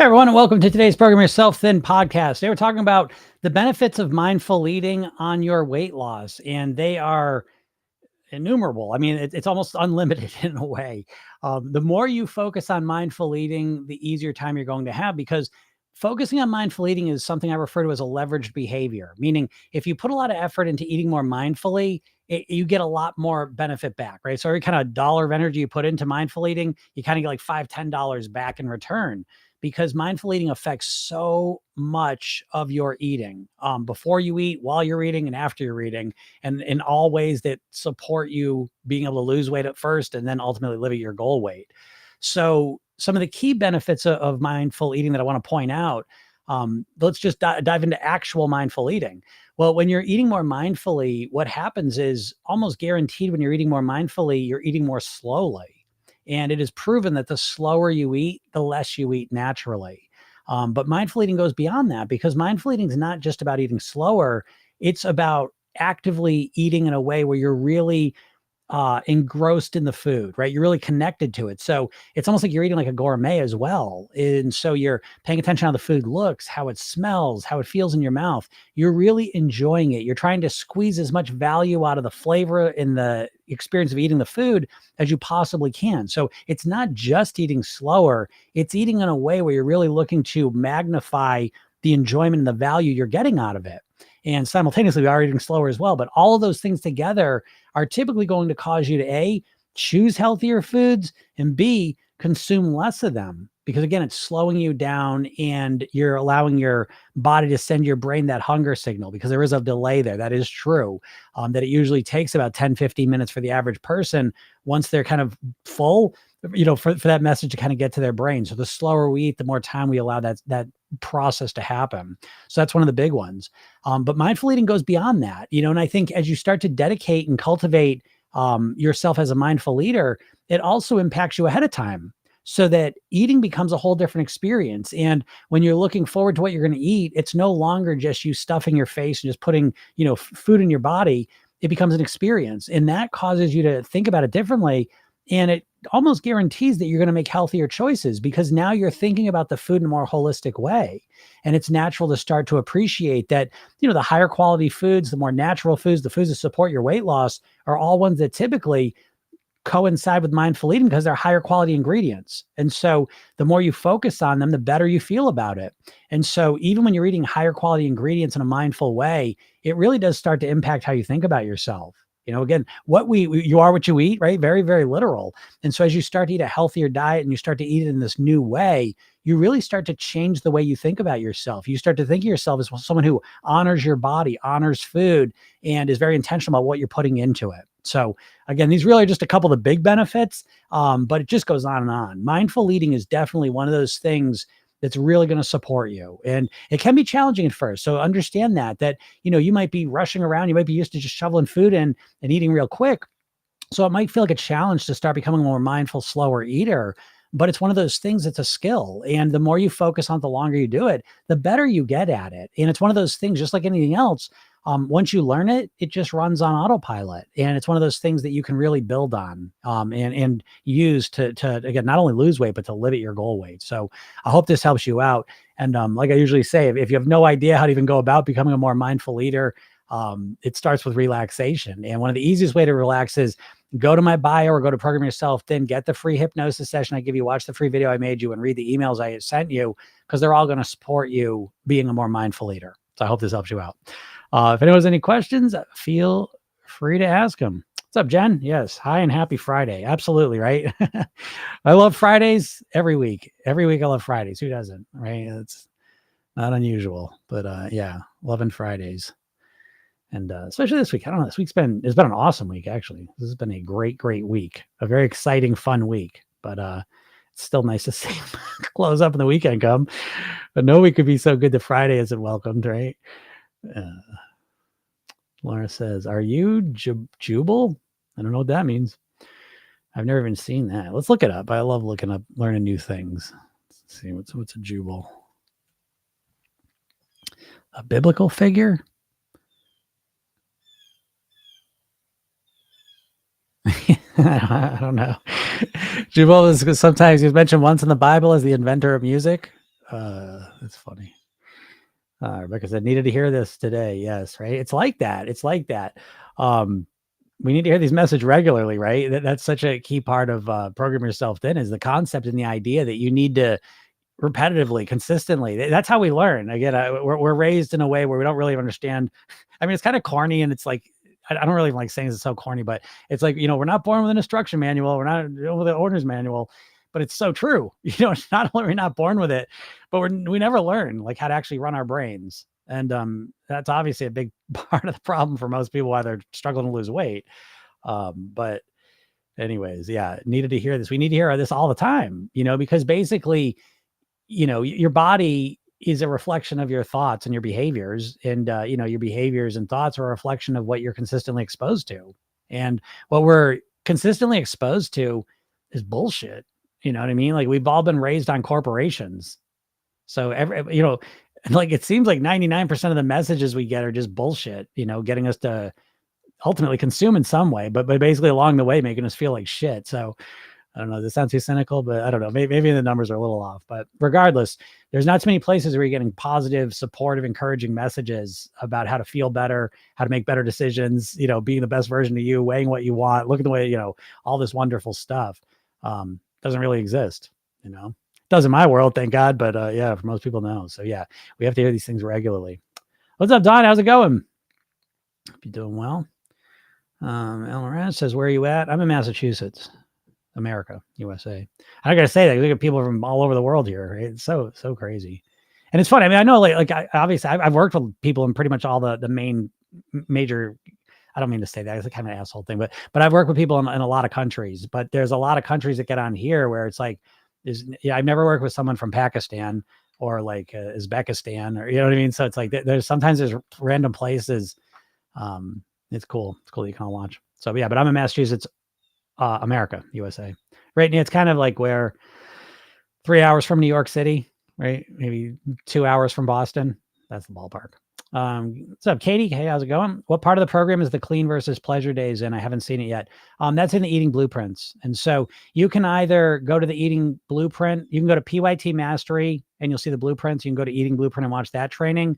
Hey everyone, and welcome to today's Program Yourself Thin podcast. Today we're talking about the benefits of mindful eating on your weight loss, and they are innumerable. I mean, it's almost unlimited in a way. The more you focus on mindful eating, the easier time you're going to have, because focusing on mindful eating is something I refer to as a leveraged behavior, meaning if you put a lot of effort into eating more mindfully, you get a lot more benefit back, right? So every kind of dollar of energy you put into mindful eating, you kind of get like $5, $10 back in return, because mindful eating affects so much of your eating, before you eat, while you're eating, and after you're eating, and in all ways that support you being able to lose weight at first and then ultimately live at your goal weight. So some of the key benefits of mindful eating that I want to point out, let's just dive into actual mindful eating. Well, when you're eating more mindfully, what happens is almost guaranteed when you're eating more mindfully, you're eating more slowly. And it is proven that the slower you eat, the less you eat naturally. But mindful eating goes beyond that, because mindful eating is not just about eating slower. It's about actively eating in a way where you're really engrossed in the food, right? You're really connected to it. So it's almost like you're eating like a gourmet as well. And so you're paying attention how the food looks, how it smells, how it feels in your mouth. You're really enjoying it. You're trying to squeeze as much value out of the flavor and the experience of eating the food as you possibly can. So it's not just eating slower, it's eating in a way where you're really looking to magnify the enjoyment and the value you're getting out of it. And simultaneously, we are eating slower as well. But all of those things together are typically going to cause you to A, choose healthier foods, and B, consume less of them. Because again, it's slowing you down and you're allowing your body to send your brain that hunger signal, because there is a delay there. That is true. That it usually takes about 10, 15 minutes for the average person, once they're kind of full, for that message to kind of get to their brain. So the slower we eat, the more time we allow that process to happen. So that's one of the big ones. But mindful eating goes beyond that, and I think as you start to dedicate and cultivate yourself as a mindful eater, it also impacts you ahead of time, so that eating becomes a whole different experience. And when you're looking forward to what you're going to eat, it's no longer just you stuffing your face and just putting, food in your body. It becomes an experience, and that causes you to think about it differently. And it almost guarantees that you're going to make healthier choices, because now you're thinking about the food in a more holistic way. And it's natural to start to appreciate that, the higher quality foods, the more natural foods, the foods that support your weight loss are all ones that typically coincide with mindful eating, because they're higher quality ingredients. And so the more you focus on them, the better you feel about it. And so even when you're eating higher quality ingredients in a mindful way, it really does start to impact how you think about yourself. Again, you are what you eat, right? Very, very literal. And so as you start to eat a healthier diet and you start to eat it in this new way, you really start to change the way you think about yourself. You start to think of yourself as someone who honors your body, honors food, and is very intentional about what you're putting into it. So again, these really are just a couple of the big benefits, but it just goes on and on. Mindful eating is definitely one of those things that's really going to support you. And it can be challenging at first. So understand that, you might be rushing around. You might be used to just shoveling food in and eating real quick. So it might feel like a challenge to start becoming a more mindful, slower eater. But it's one of those things, it's a skill. And the more you focus on it, the longer you do it, the better you get at it. And it's one of those things, just like anything else. Once you learn it, it just runs on autopilot. And it's one of those things that you can really build on, and use to again, not only lose weight, but to live at your goal weight. So I hope this helps you out. And like I usually say, if you have no idea how to even go about becoming a more mindful eater, it starts with relaxation. And one of the easiest way to relax is go to my bio or go to Program Yourself Thin, get the free hypnosis session I give you, watch the free video I made you, and read the emails I sent you, because they're all going to support you being a more mindful eater. So I hope this helps you out. If anyone has any questions, feel free to ask them. What's up, Jen? Yes. Hi and happy Friday. Absolutely. Right. I love Fridays every week. Every week I love Fridays. Who doesn't? Right. It's not unusual, but yeah, loving Fridays. And especially this week. I don't know. It's been an awesome week, actually. This has been a great, great week. A very exciting, fun week. But it's still nice to see close up and the weekend come. But no week could be so good that Friday isn't welcomed, right? Laura says, "Are you Jubal?" I don't know what that means. I've never even seen that. Let's look it up. I love learning new things. Let's see, what's a Jubal? A biblical figure? I don't know. Jubal is sometimes he's mentioned once in the Bible as the inventor of music. That's funny. Rebecca said, needed to hear this today. Yes, right. It's like that. It's like that. We need to hear these messages regularly, right? That's such a key part of program yourself thin is the concept and the idea that you need to repetitively, consistently. That's how we learn. Again, we're raised in a way where we don't really understand. I mean, it's kind of corny, and it's like I don't really like saying it's so corny, but it's like we're not born with an instruction manual, we're not with an orders manual, but it's so true. It's not only we're not born with it, but we never learn like how to actually run our brains, and that's obviously a big part of the problem for most people why they're struggling to lose weight. But anyways, yeah, needed to hear this. We need to hear this all the time, because basically your body is a reflection of your thoughts and your behaviors. And, your behaviors and thoughts are a reflection of what you're consistently exposed to. And what we're consistently exposed to is bullshit. You know what I mean? Like we've all been raised on corporations. So like it seems like 99% of the messages we get are just bullshit, getting us to ultimately consume in some way, but basically along the way, making us feel like shit. So I don't know. This sounds too cynical, but I don't know. Maybe the numbers are a little off. But regardless, there's not too many places where you're getting positive, supportive, encouraging messages about how to feel better, how to make better decisions, being the best version of you, weighing what you want, look at the way, all this wonderful stuff doesn't really exist, Does in my world, thank God. But yeah, for most people, no. So yeah, we have to hear these things regularly. What's up, Don? How's it going? Hope you're doing well. Ellen Rand says, where are you at? I'm in Massachusetts. America, USA. I gotta say that we get people from all over the world here. Right? It's so crazy, and it's funny. I mean, I know obviously I've worked with people in pretty much all the main major. I don't mean to say that it's a kind of an asshole thing, but I've worked with people in a lot of countries. But there's a lot of countries that get on here where it's like, I've never worked with someone from Pakistan or like Uzbekistan or what I mean. So it's like there's random places. It's cool. It's cool that you can all watch. So yeah, but I'm in Massachusetts. America, USA. Right. And it's kind of like where 3 hours from New York City, right? Maybe 2 hours from Boston. That's the ballpark. What's up, Katie? Hey, how's it going? What part of the program is the clean versus pleasure days in? I haven't seen it yet. That's in the eating blueprints. And so you can either go to the eating blueprint, you can go to PYT Mastery and you'll see the blueprints. You can go to eating blueprint and watch that training,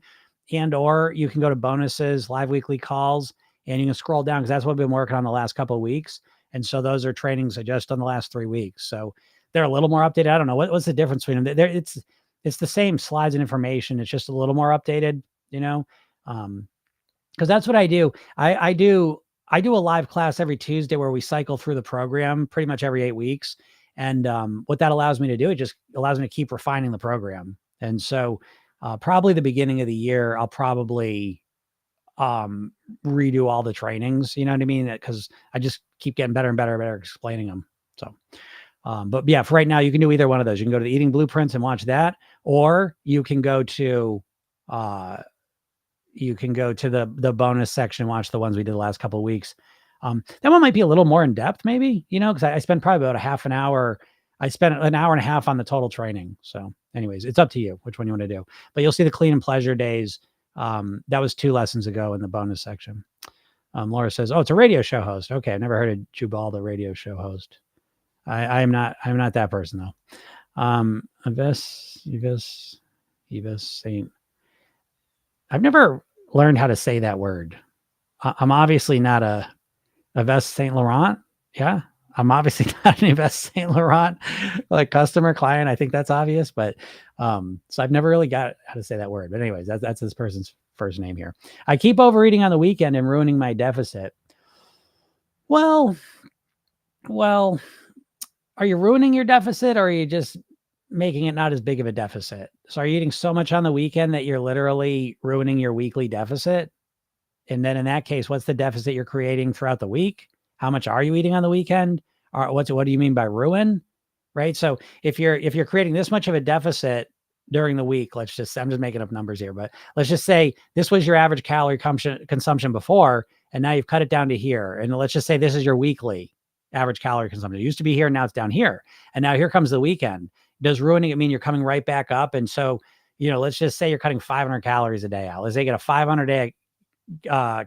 or you can go to bonuses, live weekly calls, and you can scroll down because that's what I've been working on the last couple of weeks. And so those are trainings I just done the last 3 weeks. So they're a little more updated. I don't know what's the difference between them. It's the same slides and information. It's just a little more updated, because that's what I do. I do a live class every Tuesday where we cycle through the program pretty much every 8 weeks. And what that allows me to do, it just allows me to keep refining the program. And so probably the beginning of the year, I'll probably redo all the trainings, you know what I mean? Because I just keep getting better and better explaining them. So, but yeah, for right now, you can do either one of those. You can go to the eating blueprints and watch that, or you can go to, the bonus section, watch the ones we did the last couple of weeks. That one might be a little more in depth, maybe, because I spent probably about a half an hour. I spent an hour and a half on the total training. So anyways, it's up to you which one you want to do, but you'll see the clean and pleasure days. That was 2 lessons ago in the bonus section. Laura says, oh, it's a radio show host. Okay. I've never heard of Jubal, the radio show host. I'm not that person though. Yves Saint. I've never learned how to say that word. I'm obviously not a Yves Saint Laurent. Yeah. I'm obviously not an Yves Saint Laurent like customer client. I think that's obvious, but so I've never really got how to say that word. But anyways, that's this person's first name here. I keep overeating on the weekend and ruining my deficit. Well, are you ruining your deficit, or are you just making it not as big of a deficit? So are you eating so much on the weekend that you're literally ruining your weekly deficit? And then in that case, what's the deficit you're creating throughout the week? How much are you eating on the weekend? Or what do you mean by ruin? Right. So if you're creating this much of a deficit during the week, I'm just making up numbers here, but let's just say this was your average calorie consumption before, and now you've cut it down to here. And let's just say this is your weekly average calorie consumption. It used to be here, now it's down here. And now here comes the weekend. Does ruining it mean you're coming right back up? And so, let's just say you're cutting 500 calories a day out. Let's say you get a 500 day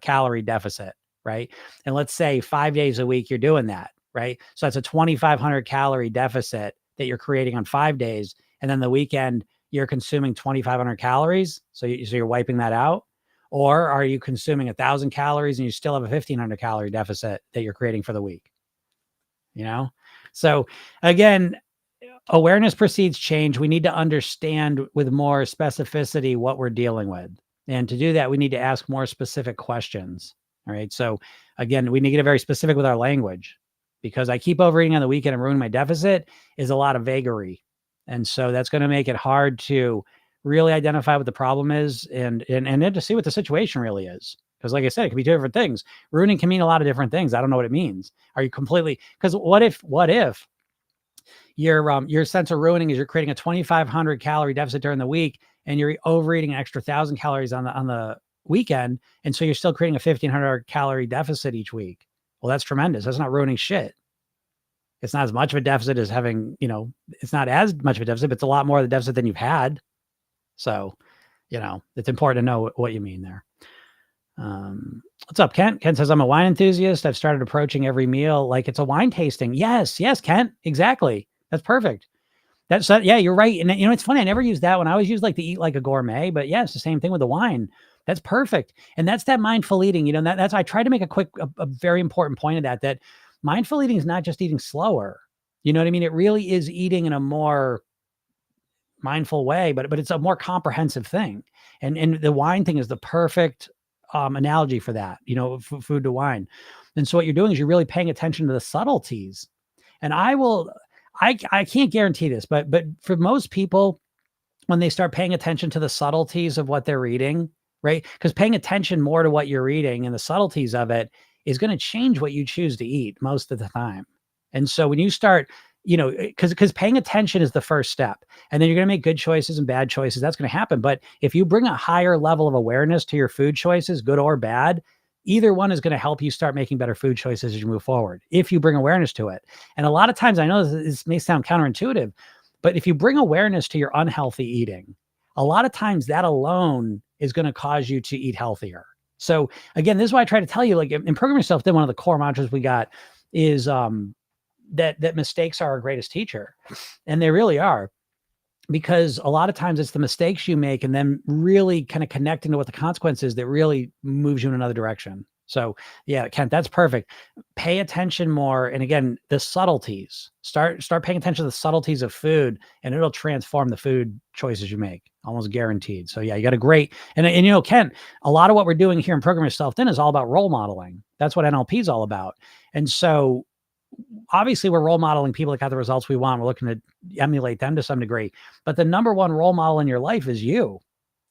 calorie deficit, right? And let's say 5 days a week you're doing that, right? So that's a 2,500 calorie deficit that you're creating on 5 days. And then the weekend, you're consuming 2,500 calories, so you're wiping that out? Or are you consuming 1,000 calories and you still have a 1,500 calorie deficit that you're creating for the week? You know? So again, awareness precedes change. We need to understand with more specificity what we're dealing with. And to do that, we need to ask more specific questions. All right. So again, we need to get very specific with our language, because I keep overeating on the weekend and ruin my deficit is a lot of vagary. And so that's going to make it hard to really identify what the problem is and then to see what the situation really is. Because like I said, it could be two different things. Ruining can mean a lot of different things. I don't know what it means. Are you completely, because what if your sense of ruining is you're creating a 2,500 calorie deficit during the week and you're overeating an extra 1,000 calories on the weekend. And so you're still creating a 1,500 calorie deficit each week. Well, that's tremendous. That's not ruining shit. It's not as much of a deficit as having, it's not as much of a deficit, but it's a lot more of the deficit than you've had. So, it's important to know what you mean there. What's up, Kent? Kent says, I'm a wine enthusiast. I've started approaching every meal like it's a wine tasting. Yes, Kent. Exactly. That's perfect. Yeah, you're right. And it's funny. I never used that one. I always used like to eat like a gourmet, but yeah, it's the same thing with the wine. That's perfect. And that's that mindful eating, that's, I tried to make a very important point of that mindful eating is not just eating slower. You know what I mean? It really is eating in a more mindful way, but it's a more comprehensive thing. And the wine thing is the perfect analogy for that, food to wine. And so what you're doing is you're really paying attention to the subtleties. And I can't guarantee this, but for most people, when they start paying attention to the subtleties of what they're eating, right? Because paying attention more to what you're eating and the subtleties of it is going to change what you choose to eat most of the time. And so when you start, because paying attention is the first step, and then you're going to make good choices and bad choices. That's going to happen. But if you bring a higher level of awareness to your food choices, good or bad, either one is going to help you start making better food choices as you move forward, if you bring awareness to it. And a lot of times, I know this may sound counterintuitive, but if you bring awareness to your unhealthy eating, a lot of times that alone is going to cause you to eat healthier. So again, this is why I try to tell you, like in Program Yourself, then one of the core mantras we got is that mistakes are our greatest teacher. And they really are. Because a lot of times it's the mistakes you make and then really kind of connecting to what the consequence is that really moves you in another direction. So yeah, Kent, that's perfect. Pay attention more. And again, the subtleties, start paying attention to the subtleties of food, and it'll transform the food choices you make, almost guaranteed. So yeah, you got a great, and Kent, a lot of what we're doing here in Program Yourself Then is all about role modeling. That's what NLP is all about. And so obviously we're role modeling people that got the results we want. We're looking to emulate them to some degree, but the number one role model in your life is you.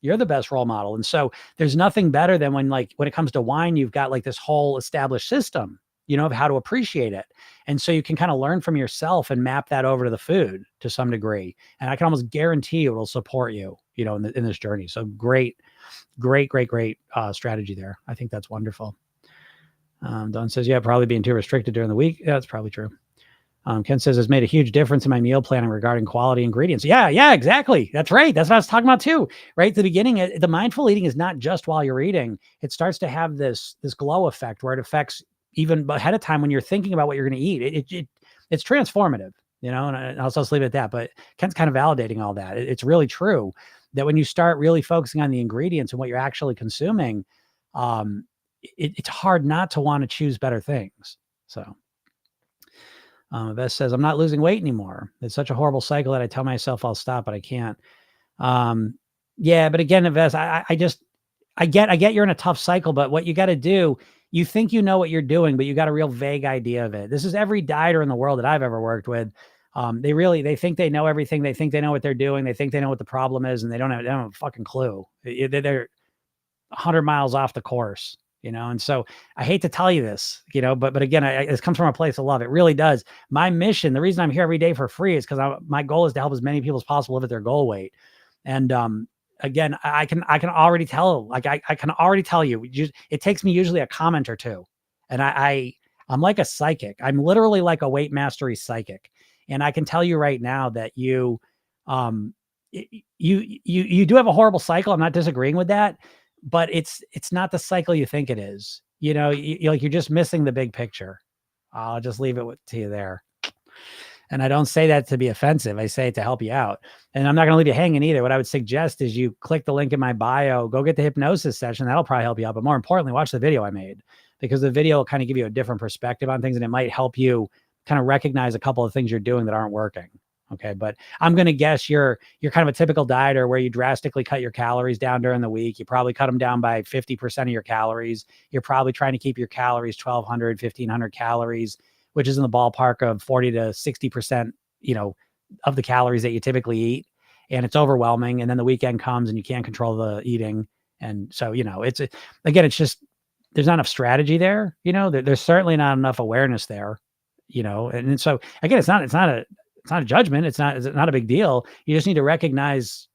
You're the best role model. And so there's nothing better than when it comes to wine, you've got like this whole established system, of how to appreciate it. And so you can kind of learn from yourself and map that over to the food to some degree. And I can almost guarantee it'll support you, in this journey. So great strategy there. I think that's wonderful. Don says, yeah, probably being too restricted during the week. Yeah, that's probably true. Ken says, it's made a huge difference in my meal planning regarding quality ingredients. Yeah, exactly. That's right. That's what I was talking about too, right? At the beginning, the mindful eating is not just while you're eating. It starts to have this glow effect where it affects even ahead of time when you're thinking about what you're going to eat. It's transformative, and I'll just leave it at that. But Ken's kind of validating all that. It's really true that when you start really focusing on the ingredients and what you're actually consuming, it's hard not to want to choose better things. So Beth says, I'm not losing weight anymore. It's such a horrible cycle that I tell myself I'll stop, but I can't. Yeah, but again, Beth, I get you're in a tough cycle, but what you got to do, you think you know what you're doing, but you got a real vague idea of it. This is every dieter in the world that I've ever worked with. They think they know everything. They think they know what they're doing. They think they know what the problem is, and they don't have a fucking clue. They're 100 miles off the course. And so I hate to tell you this, but again, it comes from a place of love. It really does. My mission, the reason I'm here every day for free is because my goal is to help as many people as possible live at their goal weight. And again, I can already tell, I can already tell you, it takes me usually a comment or two. And I'm like a psychic. I'm literally like a weight mastery psychic. And I can tell you right now that you do have a horrible cycle. I'm not disagreeing with that. But it's not the cycle you think it is. You're just missing the big picture. I'll just leave it to you there. And I don't say that to be offensive. I say it to help you out. And I'm not going to leave you hanging either. What I would suggest is you click the link in my bio, go get the hypnosis session. That'll probably help you out. But more importantly, watch the video I made, because the video will kind of give you a different perspective on things, and it might help you kind of recognize a couple of things you're doing that aren't working. Okay. But I'm going to guess you're kind of a typical dieter where you drastically cut your calories down during the week. You probably cut them down by 50% of your calories. You're probably trying to keep your calories 1,200, 1,500 calories, which is in the ballpark of 40 to 60%, of the calories that you typically eat. And it's overwhelming. And then the weekend comes and you can't control the eating. And so, it's just, there's not enough strategy there. There's certainly not enough awareness there, and so again, it's not a judgment. It's not a big deal. You just need to recognize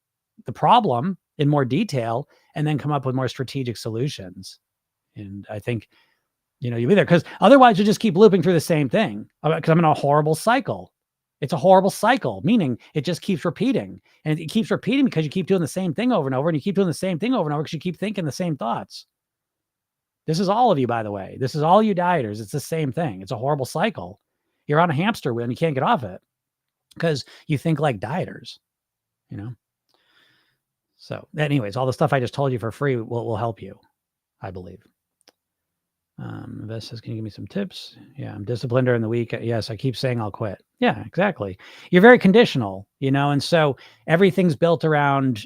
the problem in more detail and then come up with more strategic solutions. And I think, you'll be there, because otherwise you just keep looping through the same thing, because I'm in a horrible cycle. It's a horrible cycle, meaning it just keeps repeating, and it keeps repeating because you keep doing the same thing over and over, and you keep doing the same thing over and over because you keep thinking the same thoughts. This is all of you, by the way. This is all you dieters. It's the same thing. It's a horrible cycle. You're on a hamster wheel and you can't get off it because you think like dieters, So anyways, all the stuff I just told you for free will help you, I believe. This says, can you give me some tips? Yeah, I'm disciplined during the week. Yes, I keep saying I'll quit. Yeah, exactly. You're very conditional, and so everything's built around,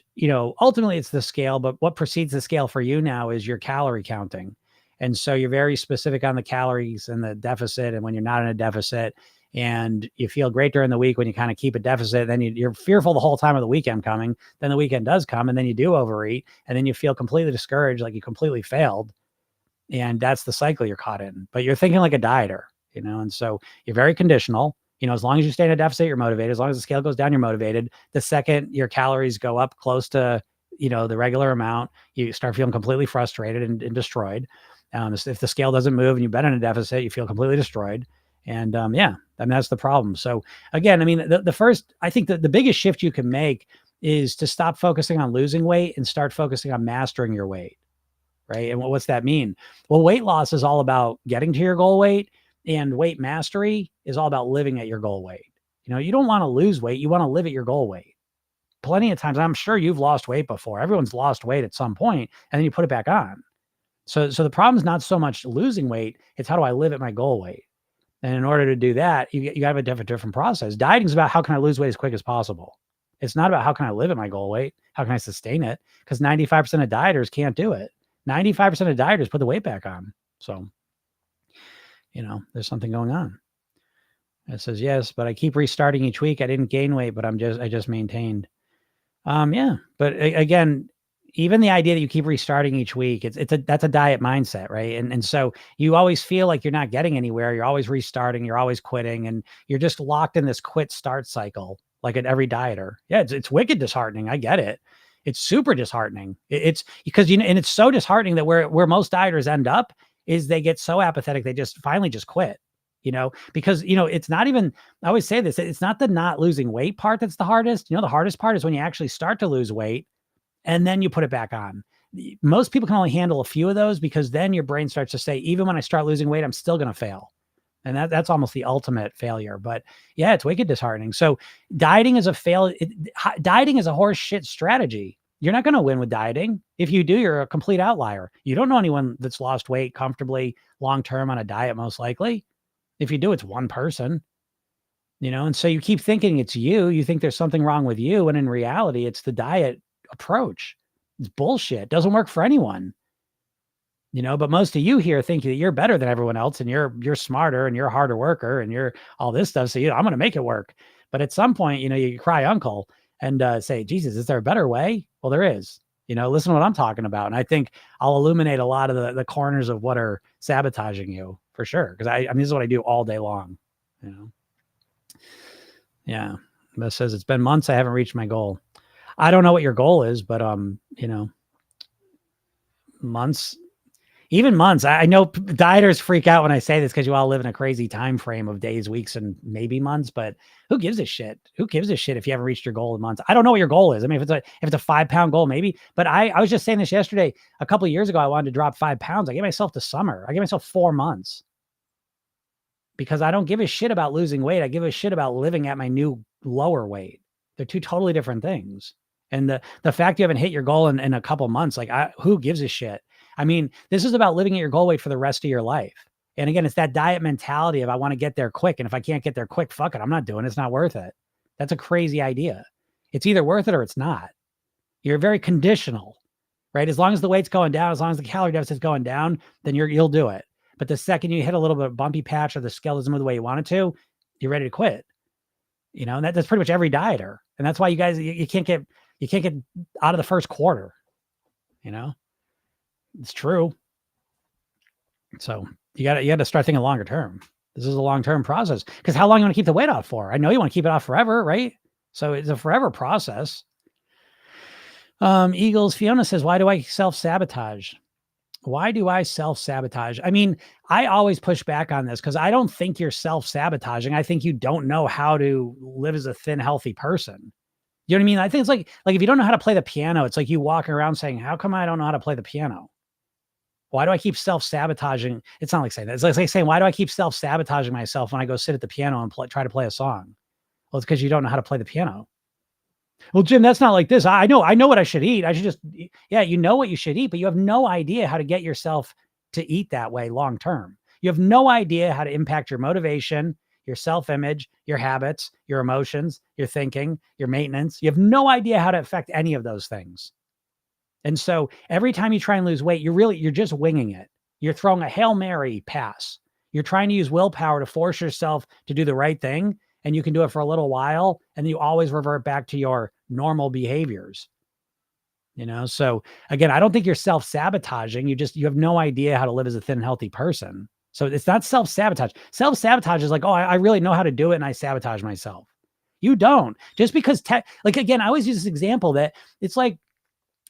ultimately it's the scale, but what precedes the scale for you now is your calorie counting. And so you're very specific on the calories and the deficit, and when you're not in a deficit, and you feel great during the week when you kind of keep a deficit, then you're fearful the whole time of the weekend coming. Then the weekend does come, and then you do overeat, and then you feel completely discouraged, like you completely failed. And that's the cycle you're caught in, but you're thinking like a dieter, and so you're very conditional. As long as you stay in a deficit, you're motivated. As long as the scale goes down, you're motivated. The second your calories go up close to, the regular amount, you start feeling completely frustrated and destroyed. If the scale doesn't move and you've been in a deficit, you feel completely destroyed. And that's the problem. So again, the first, I think that the biggest shift you can make is to stop focusing on losing weight and start focusing on mastering your weight. Right. And what's that mean? Well, weight loss is all about getting to your goal weight, and weight mastery is all about living at your goal weight. You don't want to lose weight. You want to live at your goal weight. Plenty of times, I'm sure you've lost weight before. Everyone's lost weight at some point, and then you put it back on. So the problem is not so much losing weight. It's how do I live at my goal weight? And in order to do that, you got to have a different process. Dieting is about how can I lose weight as quick as possible. It's not about how can I live at my goal weight? How can I sustain it? Because 95% of dieters can't do it. 95% of dieters put the weight back on. So, there's something going on. It says, yes, but I keep restarting each week. I didn't gain weight, but I just maintained. Yeah. But again, even the idea that you keep restarting each week, that's a diet mindset, right? And so you always feel like you're not getting anywhere. You're always restarting. You're always quitting, and you're just locked in this quit start cycle, like at every dieter. Yeah. It's wicked disheartening. I get it. It's super disheartening. It's because, and it's so disheartening that where most dieters end up is they get so apathetic. They just finally just quit, because, it's not even, I always say this, it's not the not losing weight part that's the hardest. The hardest part is when you actually start to lose weight and then you put it back on. Most people can only handle a few of those, because then your brain starts to say, even when I start losing weight, I'm still going to fail. And that's almost the ultimate failure. But yeah, it's wicked disheartening. So dieting is dieting is a horse shit strategy. You're not going to win with dieting. If you do, you're a complete outlier. You don't know anyone that's lost weight comfortably long-term on a diet, most likely. If you do, it's one person, and so you keep thinking it's you. You think there's something wrong with you. And in reality, it's the diet approach. It's bullshit. It doesn't work for anyone. But most of you here think that you're better than everyone else, and you're smarter, and you're a harder worker, and you're all this stuff. So I'm going to make it work. But at some point, you cry uncle and say, Jesus, is there a better way? Well, there is. Listen to what I'm talking about. And I think I'll illuminate a lot of the corners of what are sabotaging you, for sure. Because this is what I do all day long. Yeah. That says it's been months I haven't reached my goal. I don't know what your goal is, but months. Even months. I know dieters freak out when I say this, because you all live in a crazy time frame of days, weeks, and maybe months. But who gives a shit? Who gives a shit if you haven't reached your goal in months? I don't know what your goal is. If it's a 5-pound goal, maybe. But I was just saying this yesterday. A couple of years ago, I wanted to drop 5 pounds. I gave myself the summer. I gave myself 4 months. because I don't give a shit about losing weight. I give a shit about living at my new lower weight. They're two totally different things. And the fact you haven't hit your goal in a couple months, like who gives a shit? I mean, this is about living at your goal weight for the rest of your life. And again, it's that diet mentality of I want to get there quick. And if I can't get there quick, fuck it. I'm not doing it. It's not worth it. That's a crazy idea. It's either worth it or it's not. You're very conditional, right? As long as the weight's going down, as long as the calorie deficit's going down, then you'll do it. But the second you hit a little bit of bumpy patch or the scale doesn't move the way you want it to, you're ready to quit. You know, and that's pretty much every dieter. And that's why you guys, you can't get out of the first quarter. You know, it's true. So you got to start thinking longer term. This is a long-term process, because how long you want to keep the weight off for? I know you want to keep it off forever, right? So it's a forever process. Eagles Fiona says, why do I self-sabotage? Why do I self-sabotage? I mean, I always push back on this because I don't think you're self-sabotaging. I think you don't know how to live as a thin, healthy person. You know what I mean? I think it's like if you don't know how to play the piano, it's like you walking around saying, how come I don't know how to play the piano? Why do I keep self-sabotaging? It's not like saying that. It's like saying, why do I keep self-sabotaging myself when I go sit at the piano and try to play a song? Well, it's because you don't know how to play the piano. Well, Jim, that's not like this. I know what I should eat. I should just, yeah, you know what you should eat, but you have no idea how to get yourself to eat that way long-term. You have no idea how to impact your motivation, your self-image, your habits, your emotions, your thinking, your maintenance. You have no idea how to affect any of those things. And so every time you try and lose weight, you're just winging it. You're throwing a Hail Mary pass. You're trying to use willpower to force yourself to do the right thing. And you can do it for a little while, and you always revert back to your normal behaviors. You know, so again, I don't think you're self-sabotaging. You have no idea how to live as a thin, healthy person. So it's not self-sabotage. Self-sabotage is like, oh, I really know how to do it, and I sabotage myself. You don't. Just because, like, again, I always use this example that it's like,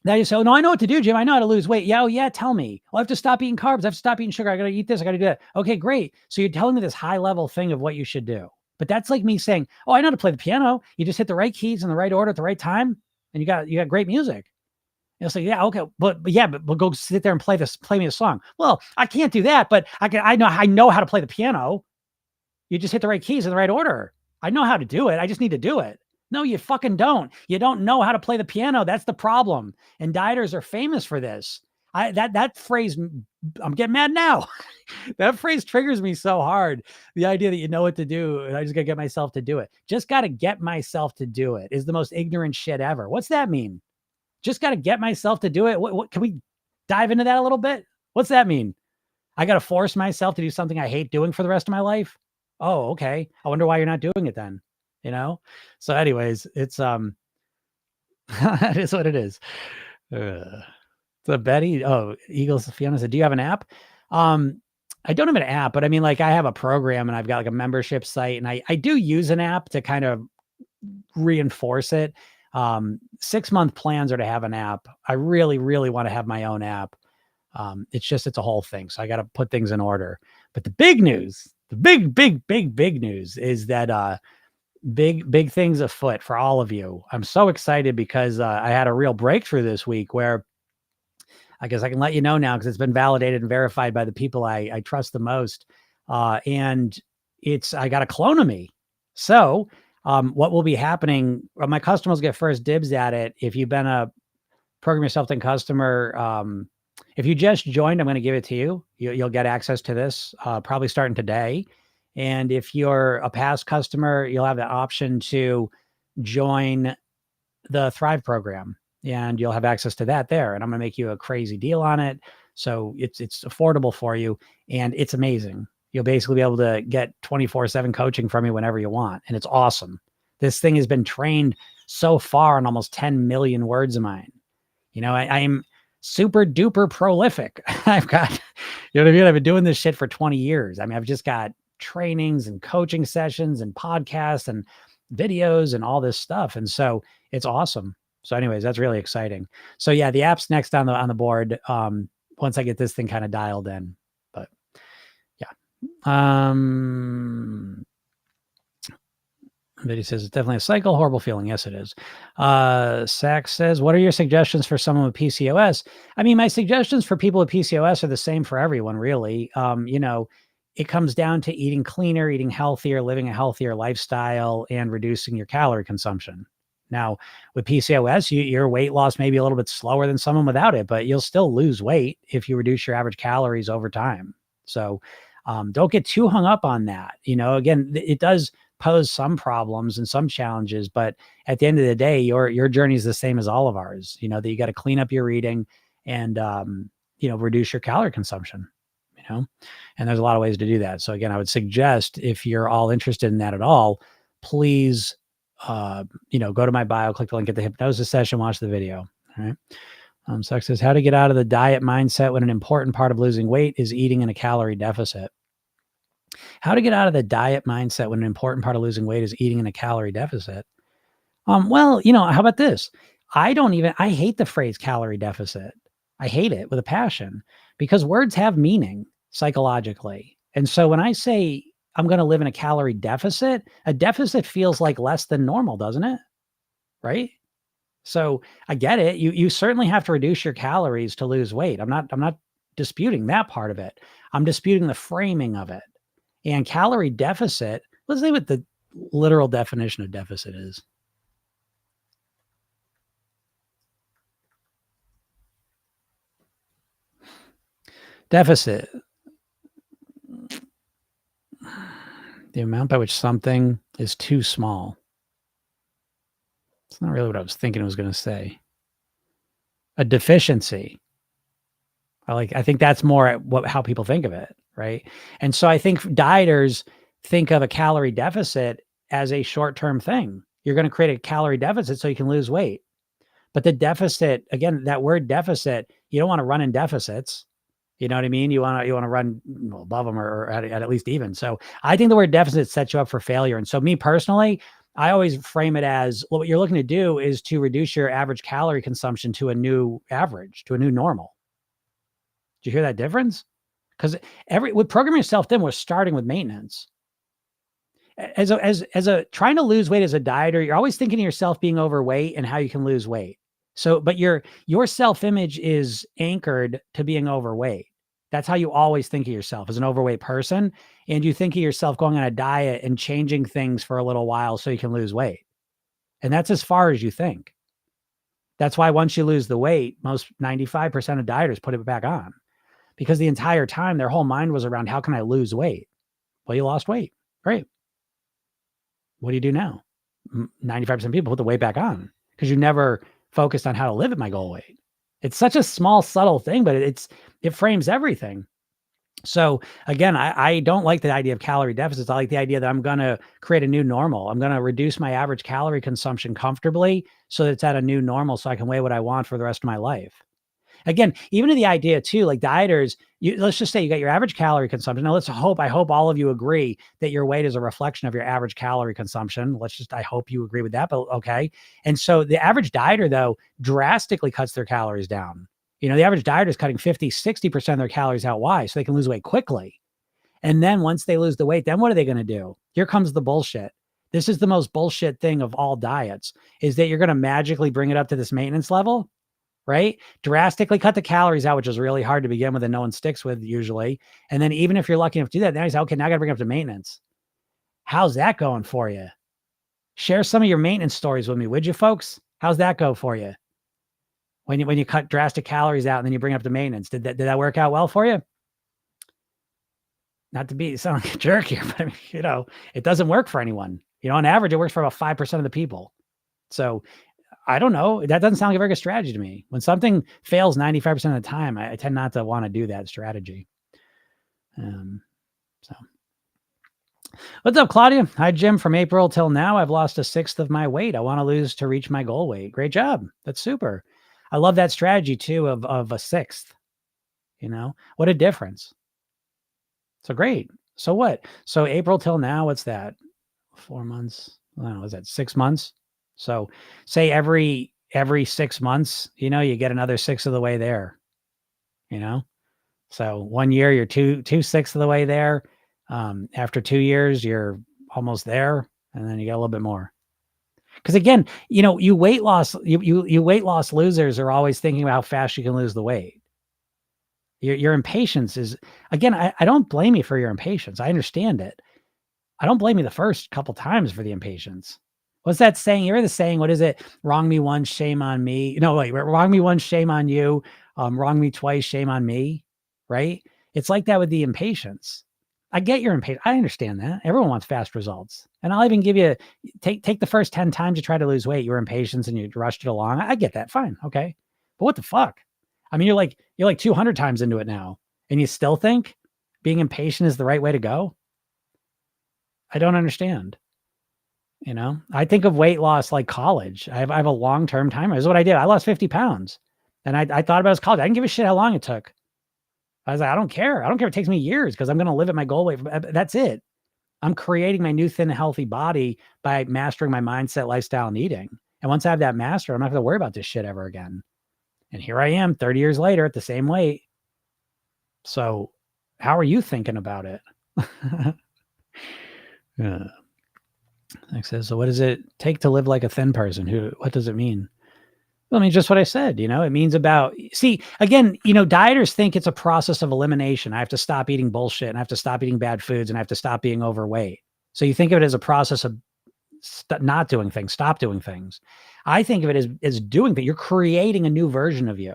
that you say, oh, no, I know what to do, Jim. I know how to lose weight. Yeah, oh, yeah, tell me. Well, I have to stop eating carbs. I have to stop eating sugar. I got to eat this. I got to do that. Okay, great. So you're telling me this high-level thing of what you should do. But that's like me saying, oh, I know how to play the piano. You just hit the right keys in the right order at the right time, and you got great music. You'll say, yeah, okay, but go sit there and play me a song. Well, I can't do that, but I know how to play the piano. You just hit the right keys in the right order. I know how to do it. I just need to do it. No, you fucking don't. You don't know how to play the piano. That's the problem. And dieters are famous for this. That phrase, I'm getting mad now. That phrase triggers me so hard. The idea that you know what to do, and I just gotta get myself to do it. Just gotta get myself to do it is the most ignorant shit ever. What's that mean? Just gotta get myself to do it. What can we dive into that a little bit? What's that mean? I gotta force myself to do something I hate doing for the rest of my life? Oh, okay. I wonder why you're not doing it then. You know? So anyways, it's it is what it is. So Betty, Eagles Fiona said, do you have an app? I don't have an app, but I mean, like, I have a program and I've got like a membership site, and I do use an app to kind of reinforce it. 6-month plans are to have an app. I really, really want to have my own app. It's a whole thing. So I got to put things in order. But the big news, the big news is that, big things afoot for all of you. I'm so excited because I had a real breakthrough this week where I guess I can let you know now because it's been validated and verified by the people I trust the most. And I got a clone of me. So what will be happening, my customers get first dibs at it. If you've been a Program Yourself Thin customer, if you just joined, I'm going to give it to you. You'll get access to this probably starting today. And if you're a past customer, you'll have the option to join the Thrive program, and you'll have access to that there. And I'm going to make you a crazy deal on it. So it's affordable for you, and it's amazing. You'll basically be able to get 24/7 coaching from me whenever you want. And it's awesome. This thing has been trained so far on almost 10 million words of mine. You know, I'm super duper prolific. I've got, you know what I mean? I've been doing this shit for 20 years. I mean, I've just got trainings and coaching sessions and podcasts and videos and all this stuff. And so it's awesome. So anyways, that's really exciting. So yeah, the app's next on the board. Once I get this thing kind of dialed in, but yeah. But he says it's definitely a cycle, horrible feeling. Yes, it is. Sax says, what are your suggestions for someone with PCOS? I mean, my suggestions for people with PCOS are the same for everyone, really. You know, it comes down to eating cleaner, eating healthier, living a healthier lifestyle, and reducing your calorie consumption. Now, with PCOS, your weight loss may be a little bit slower than someone without it, but you'll still lose weight if you reduce your average calories over time. So don't get too hung up on that. Again, it does pose some problems and some challenges, but at the end of the day, your journey is the same as all of ours. That you got to clean up your eating and reduce your calorie consumption. And there's a lot of ways to do that. So again, I would suggest, if you're all interested in that at all, please go to my bio, click the link at the hypnosis session, watch the video. All right. Suck says, how to get out of the diet mindset when an important part of losing weight is eating in a calorie deficit. How to get out of the diet mindset when an important part of losing weight is eating in a calorie deficit. Well, how about this? I hate the phrase calorie deficit. I hate it with a passion, because words have meaning psychologically. And so when I say I'm going to live in a calorie deficit, a deficit feels like less than normal, doesn't it? Right? So I get it. You certainly have to reduce your calories to lose weight. I'm not disputing that part of it. I'm disputing the framing of it. And calorie deficit, let's see what the literal definition of deficit is. Deficit, the amount by which something is too small. It's not really what I was thinking it was going to say. A deficiency. I think that's more how people think of it, right? And so I think dieters think of a calorie deficit as a short-term thing. You're going to create a calorie deficit so you can lose weight. But the deficit, again, that word deficit, you don't want to run in deficits. You know what I mean? You want to run above them or at least even. So I think the word deficit sets you up for failure. And so me personally, I always frame it as, well, what you're looking to do is to reduce your average calorie consumption to a new average, to a new normal. Do you hear that difference? Because with Program Yourself Thin, we're starting with maintenance. As a trying to lose weight as a dieter, you're always thinking of yourself being overweight and how you can lose weight. So, but your self-image is anchored to being overweight. That's how you always think of yourself, as an overweight person. And you think of yourself going on a diet and changing things for a little while so you can lose weight. And that's as far as you think. That's why once you lose the weight, most 95% of dieters put it back on, because the entire time their whole mind was around, how can I lose weight? Well, you lost weight. Great. What do you do now? 95% of people put the weight back on because you never focused on how to live at my goal weight. It's such a small, subtle thing, but it frames everything. So again, I don't like the idea of calorie deficits. I like the idea that I'm going to create a new normal. I'm going to reduce my average calorie consumption comfortably so that it's at a new normal so I can weigh what I want for the rest of my life. Again, even to the idea too, like dieters, let's just say you got your average calorie consumption. Now I hope all of you agree that your weight is a reflection of your average calorie consumption. I hope you agree with that, but okay. And so the average dieter though drastically cuts their calories down. The average dieter is cutting 50, 60% of their calories out. Why? So they can lose weight quickly. And then once they lose the weight, then what are they going to do? Here comes the bullshit. This is the most bullshit thing of all diets, is that you're going to magically bring it up to this maintenance level. Right? Drastically cut the calories out, which is really hard to begin with and no one sticks with usually. And then even if you're lucky enough to do that, then you say, okay, now I got to bring it up to maintenance. How's that going for you? Share some of your maintenance stories with me, would you, folks? How's that go for you? When you cut drastic calories out and then you bring it up to maintenance, did that work out well for you? Not to sound like a jerk here, but it doesn't work for anyone. On average, it works for about 5% of the people. So I don't know. That doesn't sound like a very good strategy to me. When something fails 95% of the time, I tend not to want to do that strategy. So what's up, Claudia? Hi, Jim. From April till now, I've lost 1/6 of my weight. I want to lose to reach my goal weight. Great job. That's super. I love that strategy too of 1/6. What a difference. So great. So what? So April till now, what's that? 4 months? I don't know. Is that 6 months? So say every 6 months, you get another 6 of the way there, so 1 year, you're 2/6 of the way there. After 2 years, you're almost there. And then you get a little bit more. Cause again, you weight loss losers are always thinking about how fast you can lose the weight. Your impatience is, again, I don't blame you for your impatience. I understand it. I don't blame you the first couple times for the impatience. What's that saying? You hear the saying, what is it? Wrong me once, shame on me. No, wait, wrong me once, shame on you. Wrong me twice, shame on me. Right? It's like that with the impatience. I get your impatient. I understand that. Everyone wants fast results. And I'll even give you, take the first 10 times you try to lose weight, your impatience and you rushed it along. I get that. Fine. Okay. But what the fuck? I mean, you're like 200 times into it now and you still think being impatient is the right way to go? I don't understand. I think of weight loss like college. I have a long-term timer. This is what I did. I lost 50 pounds and I thought about it as college. I didn't give a shit how long it took. I was like, I don't care. I don't care if it takes me years because I'm going to live at my goal weight. That's it. I'm creating my new thin, healthy body by mastering my mindset, lifestyle, and eating. And once I have that mastered, I'm not going to worry about this shit ever again. And here I am 30 years later at the same weight. So how are you thinking about it? Yeah. Next says, so what does it take to live like a thin person? What does it mean? Well, I mean, just what I said, it means see, again, dieters think it's a process of elimination. I have to stop eating bullshit and I have to stop eating bad foods and I have to stop being overweight. So you think of it as a process of not doing things, stop doing things. I think of it as doing things. You're creating a new version of you.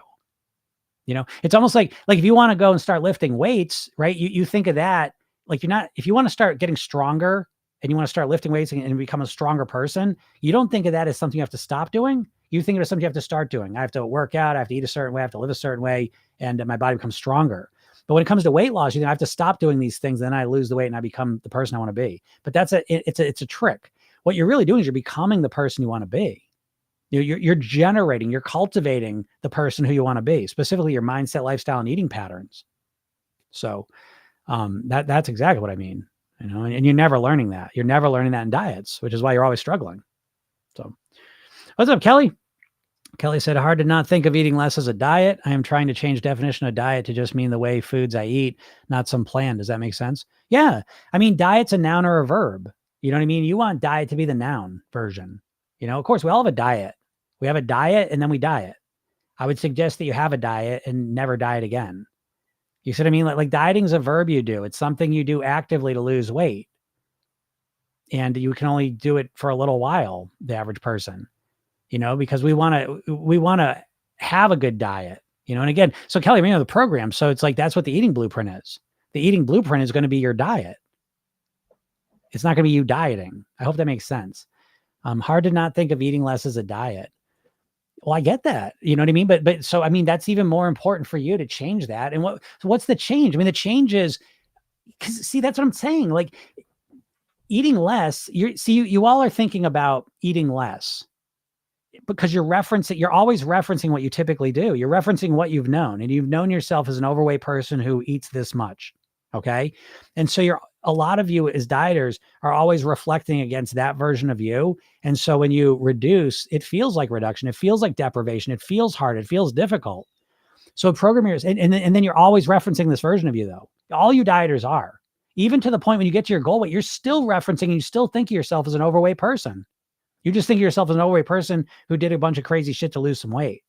It's almost like if you want to go and start lifting weights, right? You think of that, like if you want to start getting stronger and you want to start lifting weights and become a stronger person, you don't think of that as something you have to stop doing. You think of it as something you have to start doing. I have to work out, I have to eat a certain way, I have to live a certain way, and my body becomes stronger. But when it comes to weight loss, you think I have to stop doing these things, then I lose the weight and I become the person I want to be. But it's a trick. What you're really doing is you're becoming the person you want to be. You're generating, you're cultivating the person who you want to be, specifically your mindset, lifestyle, and eating patterns. So that's exactly what I mean. And you're never learning that. You're never learning that in diets, which is why you're always struggling. So what's up, Kelly? Kelly said, hard to not think of eating less as a diet. I am trying to change definition of diet to just mean the way foods I eat, not some plan. Does that make sense? Yeah. I mean, diet's a noun or a verb. You know what I mean? You want diet to be the noun version. Of course, we all have a diet. We have a diet and then we diet. I would suggest that you have a diet and never diet again. You see what I mean? Like dieting is a verb you do. It's something you do actively to lose weight. And you can only do it for a little while, the average person, because we want to have a good diet, and again, so Kelly, the program. So it's like, that's what the eating blueprint is. The eating blueprint is going to be your diet. It's not going to be you dieting. I hope that makes sense. Hard to not think of eating less as a diet. Well, I get that, you know what I mean? But so, that's even more important for you to change that. And what's the change? The change is, because see, that's what I'm saying. Like eating less, you all are thinking about eating less because you're always referencing what you typically do. You're referencing what you've known, and you've known yourself as an overweight person who eats this much. Okay. And so a lot of you as dieters are always reflecting against that version of you. And so when you reduce, it feels like reduction. It feels like deprivation. It feels hard. It feels difficult. So programmers, and then you're always referencing this version of you though. All you dieters are, even to the point when you get to your goal weight, you're still referencing and you still think of yourself as an overweight person. You just think of yourself as an overweight person who did a bunch of crazy shit to lose some weight.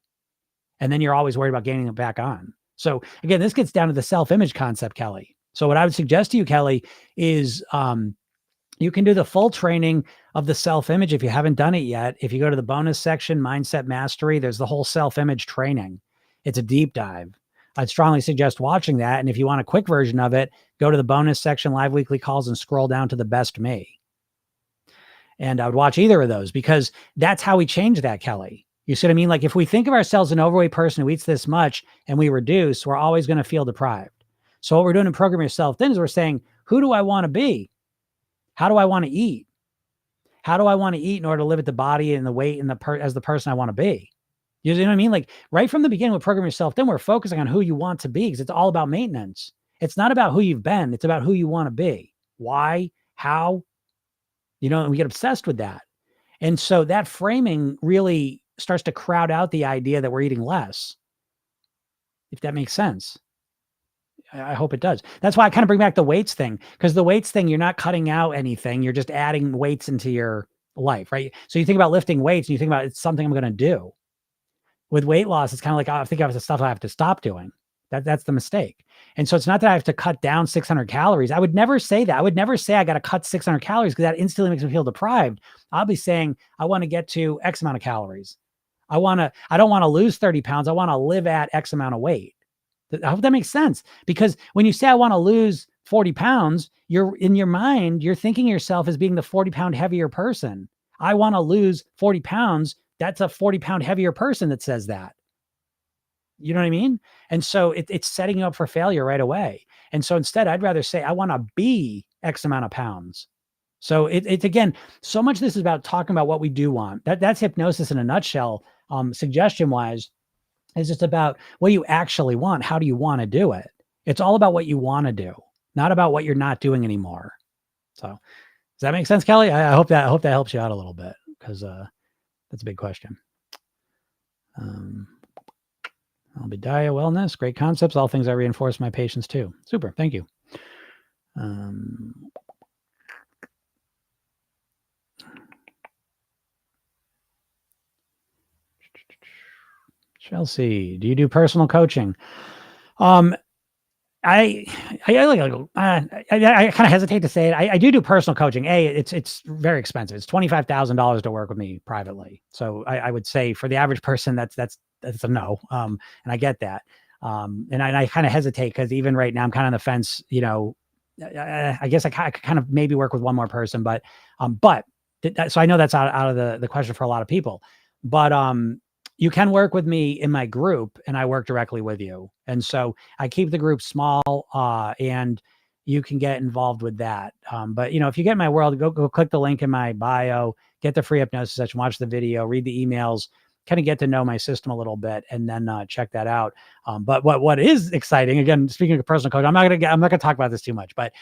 And then you're always worried about gaining it back on. So again, this gets down to the self-image concept, Kelly. So what I would suggest to you, Kelly, is you can do the full training of the self-image if you haven't done it yet. If you go to the bonus section, Mindset Mastery, there's the whole self-image training. It's a deep dive. I'd strongly suggest watching that. And if you want a quick version of it, go to the bonus section, live weekly calls, and scroll down to the best me. And I would watch either of those because that's how we change that, Kelly. You see what I mean? Like if we think of ourselves as an overweight person who eats this much and we reduce, we're always going to feel deprived. So what we're doing in Program Yourself Thin is we're saying, who do I want to be? How do I want to eat? How do I want to eat in order to live at the body and the weight and as the person I want to be? You know what I mean? Like right from the beginning with Program Yourself Thin, we're focusing on who you want to be because it's all about maintenance. It's not about who you've been. It's about who you want to be. Why? How? And we get obsessed with that. And so that framing really starts to crowd out the idea that we're eating less, if that makes sense. I hope it does. That's why I kind of bring back the weights thing, because the weights thing, you're not cutting out anything. You're just adding weights into your life, right? So you think about lifting weights and you think about it's something I'm going to do. With weight loss, it's kind of like, I think of the stuff I have to stop doing. That's the mistake. And so it's not that I have to cut down 600 calories. I would never say that. I would never say I got to cut 600 calories because that instantly makes me feel deprived. I'll be saying I want to get to X amount of calories. I don't want to lose 30 pounds. I want to live at X amount of weight. I hope that makes sense, because when you say I want to lose 40 pounds, you're in your mind, you're thinking yourself as being the 40-pound heavier person. I want to lose 40 pounds. That's a 40-pound heavier person that says that. You know what I mean? And so it's setting you up for failure right away. And so instead, I'd rather say, I want to be X amount of pounds. So it's again, so much of this is about talking about what we do want. That's hypnosis in a nutshell. Suggestion wise, is just about what you actually want. How do you want to do it? It's all about what you want to do, not about what you're not doing anymore. So does that make sense, Kelly? I hope that helps you out a little bit, because that's a big question. Albedaya wellness, great concepts, all things I reinforce my patients too. Super, thank you. Chelsea, do you do personal coaching? I kind of hesitate to say it. I do personal coaching. It's very expensive. It's $25,000 to work with me privately. So I would say for the average person, that's a no. And I get that. And I kind of hesitate because even right now I'm kind of on the fence. You know, I guess I could kind of maybe work with one more person, but so I know that's out of the question for a lot of people. But you can work with me in my group, and I work directly with you. And so I keep the group small, and you can get involved with that. But if you get in my world, go click the link in my bio, get the free hypnosis session, watch the video, read the emails, kind of get to know my system a little bit, and then check that out. But what is exciting, again, speaking of personal coach, I'm not gonna talk about this too much, but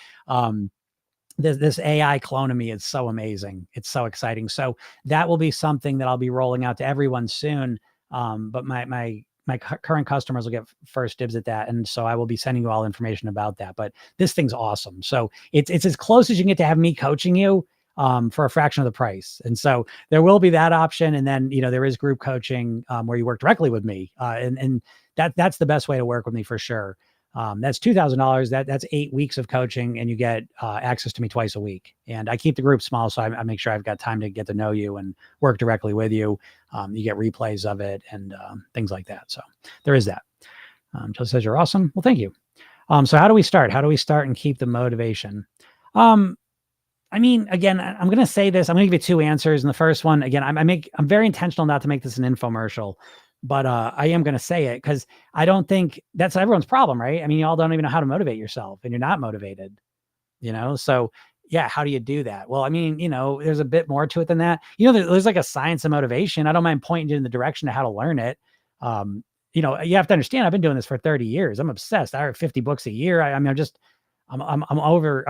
this AI clone of me is so amazing. It's so exciting. So that will be something that I'll be rolling out to everyone soon. But my current customers will get first dibs at that. And so I will be sending you all information about that, but this thing's awesome. So it's as close as you can get to have me coaching you, for a fraction of the price. And so there will be that option. And then, there is group coaching, where you work directly with me. And that's the best way to work with me for sure. That's $2,000. That's 8 weeks of coaching, and you get access to me twice a week. And I keep the group small, so I make sure I've got time to get to know you and work directly with you. You get replays of it and things like that. So there is that. Jill says you're awesome. Well, thank you. So how do we start? How do we start and keep the motivation? I mean, again, I'm going to say this. I'm going to give you two answers. And the first one, again, I'm very intentional not to make this an infomercial. But I am going to say it because I don't think that's everyone's problem, right? I mean, you all don't even know how to motivate yourself, and you're not motivated, So yeah, how do you do that? Well, I mean, there's a bit more to it than that. There's like a science of motivation. I don't mind pointing you in the direction of how to learn it. You have to understand, I've been doing this for 30 years. I'm obsessed. I read 50 books a year. I'm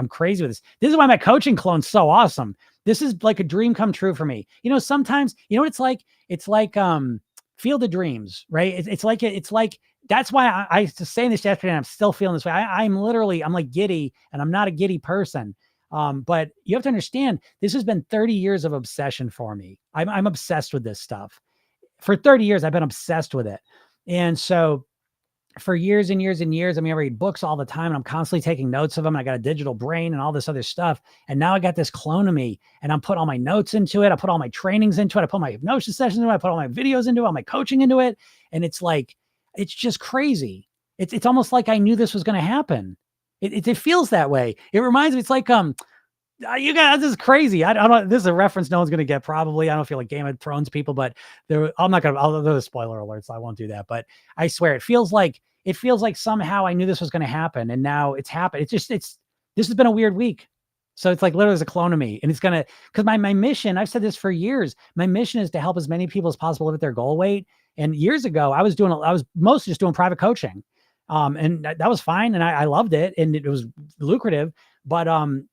crazy with this. This is why my coaching clone's so awesome. This is like a dream come true for me. Sometimes, what it's like? It's like, Field of Dreams, right? It's like, that's why I was saying this yesterday, and I'm still feeling this way. I'm like giddy, and I'm not a giddy person. But you have to understand, this has been 30 years of obsession for me. I'm obsessed with this stuff. For 30 years, I've been obsessed with it. And so for years and years and years, I read books all the time, and I'm constantly taking notes of them. I got a digital brain and all this other stuff. And now I got this clone of me, and I'm putting all my notes into it. I put all my trainings into it. I put my hypnosis sessions into it. I put all my videos into it, all my coaching into it. And it's like, it's just crazy. It's almost like I knew this was going to happen. It feels that way. It reminds me, it's like, you guys, this is crazy. I don't, this is a reference no one's going to get probably. I don't feel like Game of Thrones people, but I'll do a spoiler alert, so I won't do that. But I swear, it feels like somehow I knew this was going to happen, and now it's happened. This has been a weird week. So it's like literally as a clone of me, and it's going to, because my mission, I've said this for years, my mission is to help as many people as possible live at their goal weight. And years ago, I was mostly just doing private coaching. And that was fine. And I loved it, and it was lucrative. But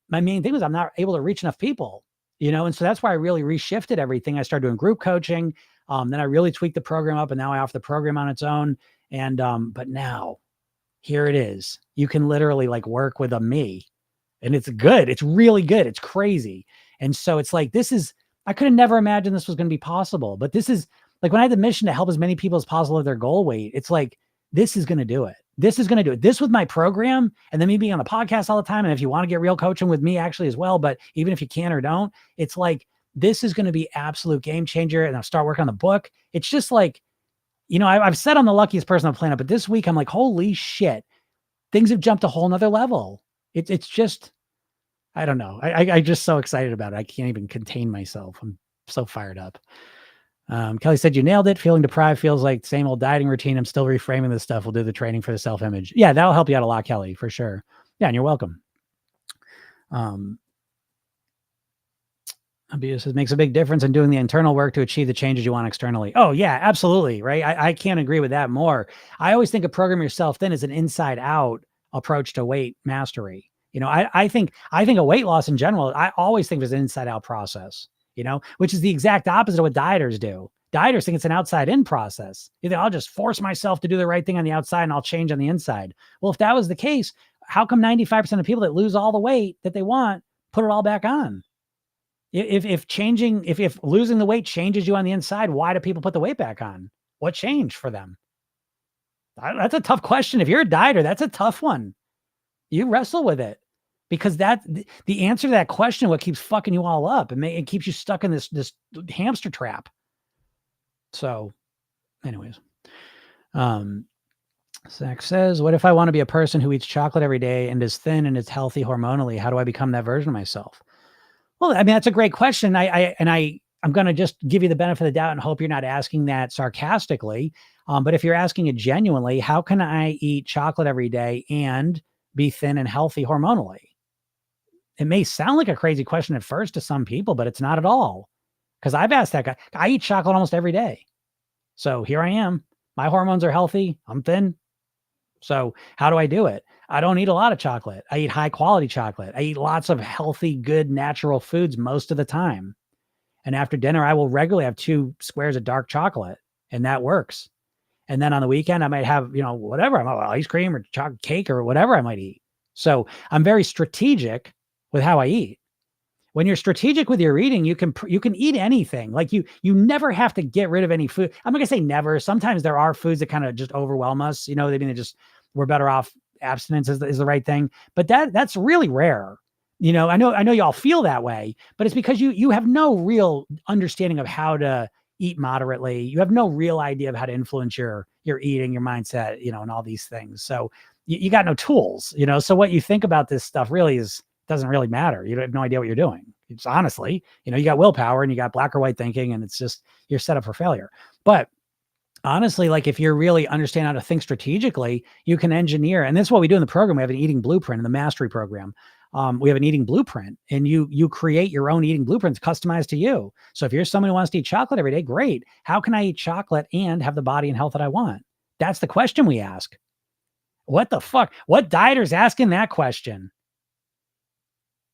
my main thing was I'm not able to reach enough people, and so that's why I really reshifted everything. I started doing group coaching. Then I really tweaked the program up, and now I offer the program on its own. And but now here it is. You can literally like work with me, and it's good. It's really good. It's crazy. And so it's like, I could have never imagined this was going to be possible. But this is like, when I had the mission to help as many people as possible with their goal weight, it's like, this is going to do it. This is going to do it. This with my program, and then me being on the podcast all the time. And if you want to get real coaching with me actually as well, but even if you can or don't, it's like, this is going to be absolute game changer. And I'll start working on the book. It's just like, I've said I'm the luckiest person on the planet, but this week I'm like, holy shit, things have jumped a whole nother level. It's just, I don't know. I'm just so excited about it. I can't even contain myself. I'm so fired up. Kelly said, you nailed it. Feeling deprived feels like the same old dieting routine. I'm still reframing this stuff. We'll do the training for the self-image. Yeah, that'll help you out a lot, Kelly, for sure. Yeah, and you're welcome. Abuse makes a big difference in doing the internal work to achieve the changes you want externally. Oh yeah, absolutely. Right. I can't agree with that more. I always think of Program Yourself Thin as an inside out approach to weight mastery. I think a weight loss in general, I always think of as an inside out process, which is the exact opposite of what dieters do. Dieters think it's an outside in process. Either I'll just force myself to do the right thing on the outside and I'll change on the inside. Well, if that was the case, how come 95% of people that lose all the weight that they want put it all back on? If losing the weight changes you on the inside, why do people put the weight back on? What changed for them? That's a tough question. If you're a dieter, that's a tough one. You wrestle with it, because the answer to that question, what keeps fucking you all up, and it keeps you stuck in this hamster trap. So anyways, Zach says, what if I want to be a person who eats chocolate every day and is thin and is healthy hormonally? How do I become that version of myself? Well, I mean, that's a great question. I'm going to just give you the benefit of the doubt and hope you're not asking that sarcastically. But if you're asking it genuinely, how can I eat chocolate every day and be thin and healthy hormonally? It may sound like a crazy question at first to some people, but it's not at all. Because I've asked that guy. I eat chocolate almost every day. So here I am. My hormones are healthy. I'm thin. So how do I do it? I don't eat a lot of chocolate. I eat high quality chocolate. I eat lots of healthy, good, natural foods most of the time. And after dinner, I will regularly have 2 squares of dark chocolate, and that works. And then on the weekend, I might have, whatever, ice cream or chocolate cake or whatever I might eat. So I'm very strategic with how I eat. When you're strategic with your eating, you can eat anything. Like you never have to get rid of any food. I'm not gonna say never. Sometimes there are foods that kind of just overwhelm us. We're better off abstinence is the right thing. But that's really rare. I know y'all feel that way, but it's because you have no real understanding of how to eat moderately. You have no real idea of how to influence your eating, your mindset, and all these things. So you got no tools, so what you think about this stuff really doesn't really matter. You have no idea what you're doing. It's honestly, you got willpower and you got black or white thinking, and it's just, you're set up for failure. But honestly, like if you're really understand how to think strategically, you can engineer. And that's what we do in the program. We have an eating blueprint in the mastery program. We have an eating blueprint, and you create your own eating blueprints customized to you. So if you're someone who wants to eat chocolate every day, great. How can I eat chocolate and have the body and health that I want? That's the question we ask. What the fuck? What dieter's asking that question?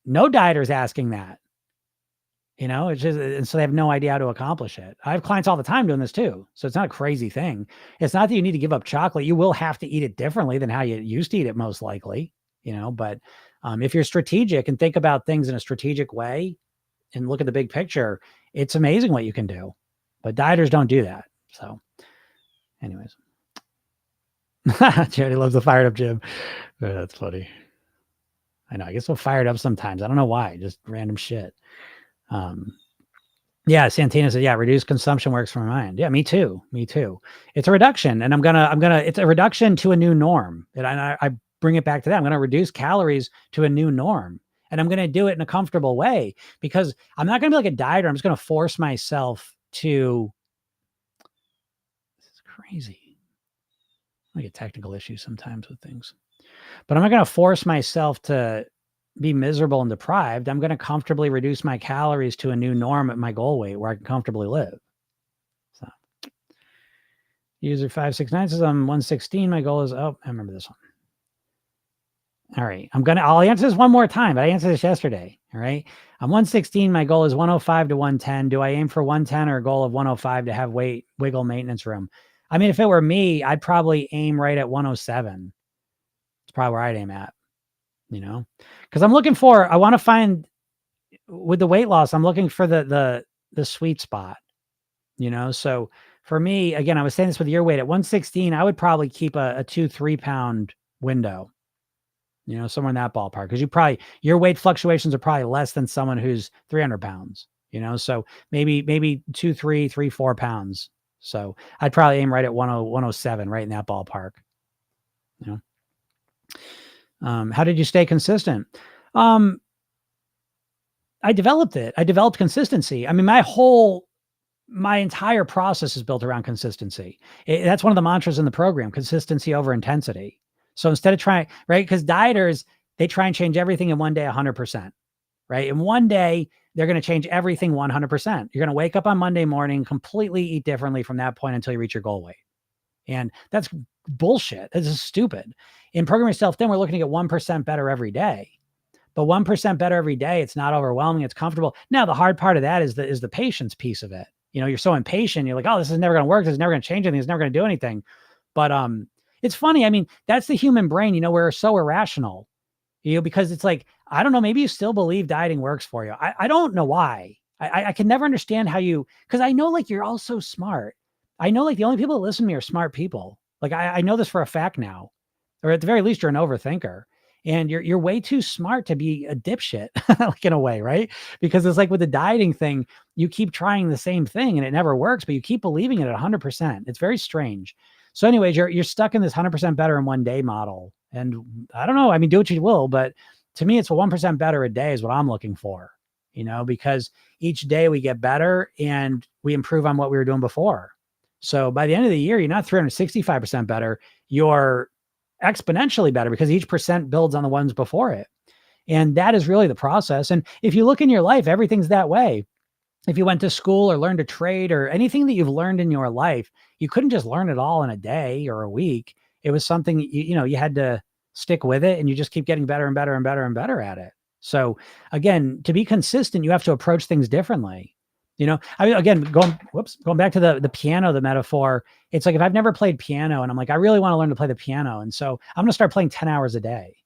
No dieter's asking that. It's just, and so they have no idea how to accomplish it. I have clients all the time doing this too. So it's not a crazy thing. It's not that you need to give up chocolate. You will have to eat it differently than how you used to eat it, most likely, but if you're strategic and think about things in a strategic way and look at the big picture, it's amazing what you can do, but dieters don't do that. So anyways, Charity loves the fired up Jim. Oh, that's funny. I know. I get so fired up sometimes. I don't know why, just random shit. Yeah, Santina said, yeah, reduced consumption works for my mind. Yeah, me too. It's a reduction, and it's a reduction to a new norm. And I bring it back to that. I'm going to reduce calories to a new norm, and I'm going to do it in a comfortable way, because I'm not going to be like a dieter. I'm just going to force myself to, this is crazy. I get technical issues sometimes with things, but I'm not going to force myself to be miserable and deprived. I'm going to comfortably reduce my calories to a new norm at my goal weight where I can comfortably live. So user 569 says I'm 116. My goal is, I remember this one. All right. I'll answer this one more time, but I answered this yesterday. All right. I'm 116. My goal is 105 to 110. Do I aim for 110 or a goal of 105 to have weight wiggle maintenance room? I mean, if it were me, I'd probably aim right at 107. It's probably where I'd aim at. Because I want to find, with the weight loss, I'm looking for the sweet spot, so for me, again, I was saying this with your weight at 116, I would probably keep a 2-3 pound window, somewhere in that ballpark. Cause your weight fluctuations are probably less than someone who's 300 pounds, so maybe 2, 3, 3, 4 pounds. So I'd probably aim right at 107, right in that ballpark. You How did you stay consistent? Um, I developed it. I developed consistency. I mean, my entire process is built around consistency. That's one of the mantras in the program: consistency over intensity. So instead of trying, right? Because dieters, they try and change everything in one day, 100%, right? In one day, they're going to change everything 100%. You're going to wake up on Monday morning, completely eat differently from that point until you reach your goal weight. And that's bullshit. This is stupid. In Program Yourself Thin, we're looking to get 1% better every day. But 1% better every day, it's not overwhelming. It's comfortable. Now, the hard part of that is the patience piece of it. You're so impatient. You're like, oh, this is never going to work. This is never going to change anything. It's never going to do anything. But it's funny. I mean, that's the human brain. We're so irrational, because it's like, I don't know, maybe you still believe dieting works for you. I don't know why. I can never understand how because I know, like, you're all so smart. I know, like, the only people that listen to me are smart people. Like, I know this for a fact now, or at the very least, you're an overthinker. And you're way too smart to be a dipshit, like, in a way, right? Because it's like with the dieting thing, you keep trying the same thing and it never works, but you keep believing it at 100%. It's very strange. So anyways, you're stuck in this 100% better in one day model. And I don't know, I mean, do what you will, but to me, it's a 1% better a day is what I'm looking for, because each day we get better and we improve on what we were doing before. So by the end of the year, you're not 365% better. You're exponentially better because each percent builds on the ones before it. And that is really the process. And if you look in your life, everything's that way. If you went to school or learned a trade or anything that you've learned in your life, you couldn't just learn it all in a day or a week. It was something, you had to stick with it, and you just keep getting better and better and better and better at it. So again, to be consistent, you have to approach things differently. Again, going back to the piano, the metaphor, it's like, if I've never played piano and I'm like, I really want to learn to play the piano. And so I'm going to start playing 10 hours a day.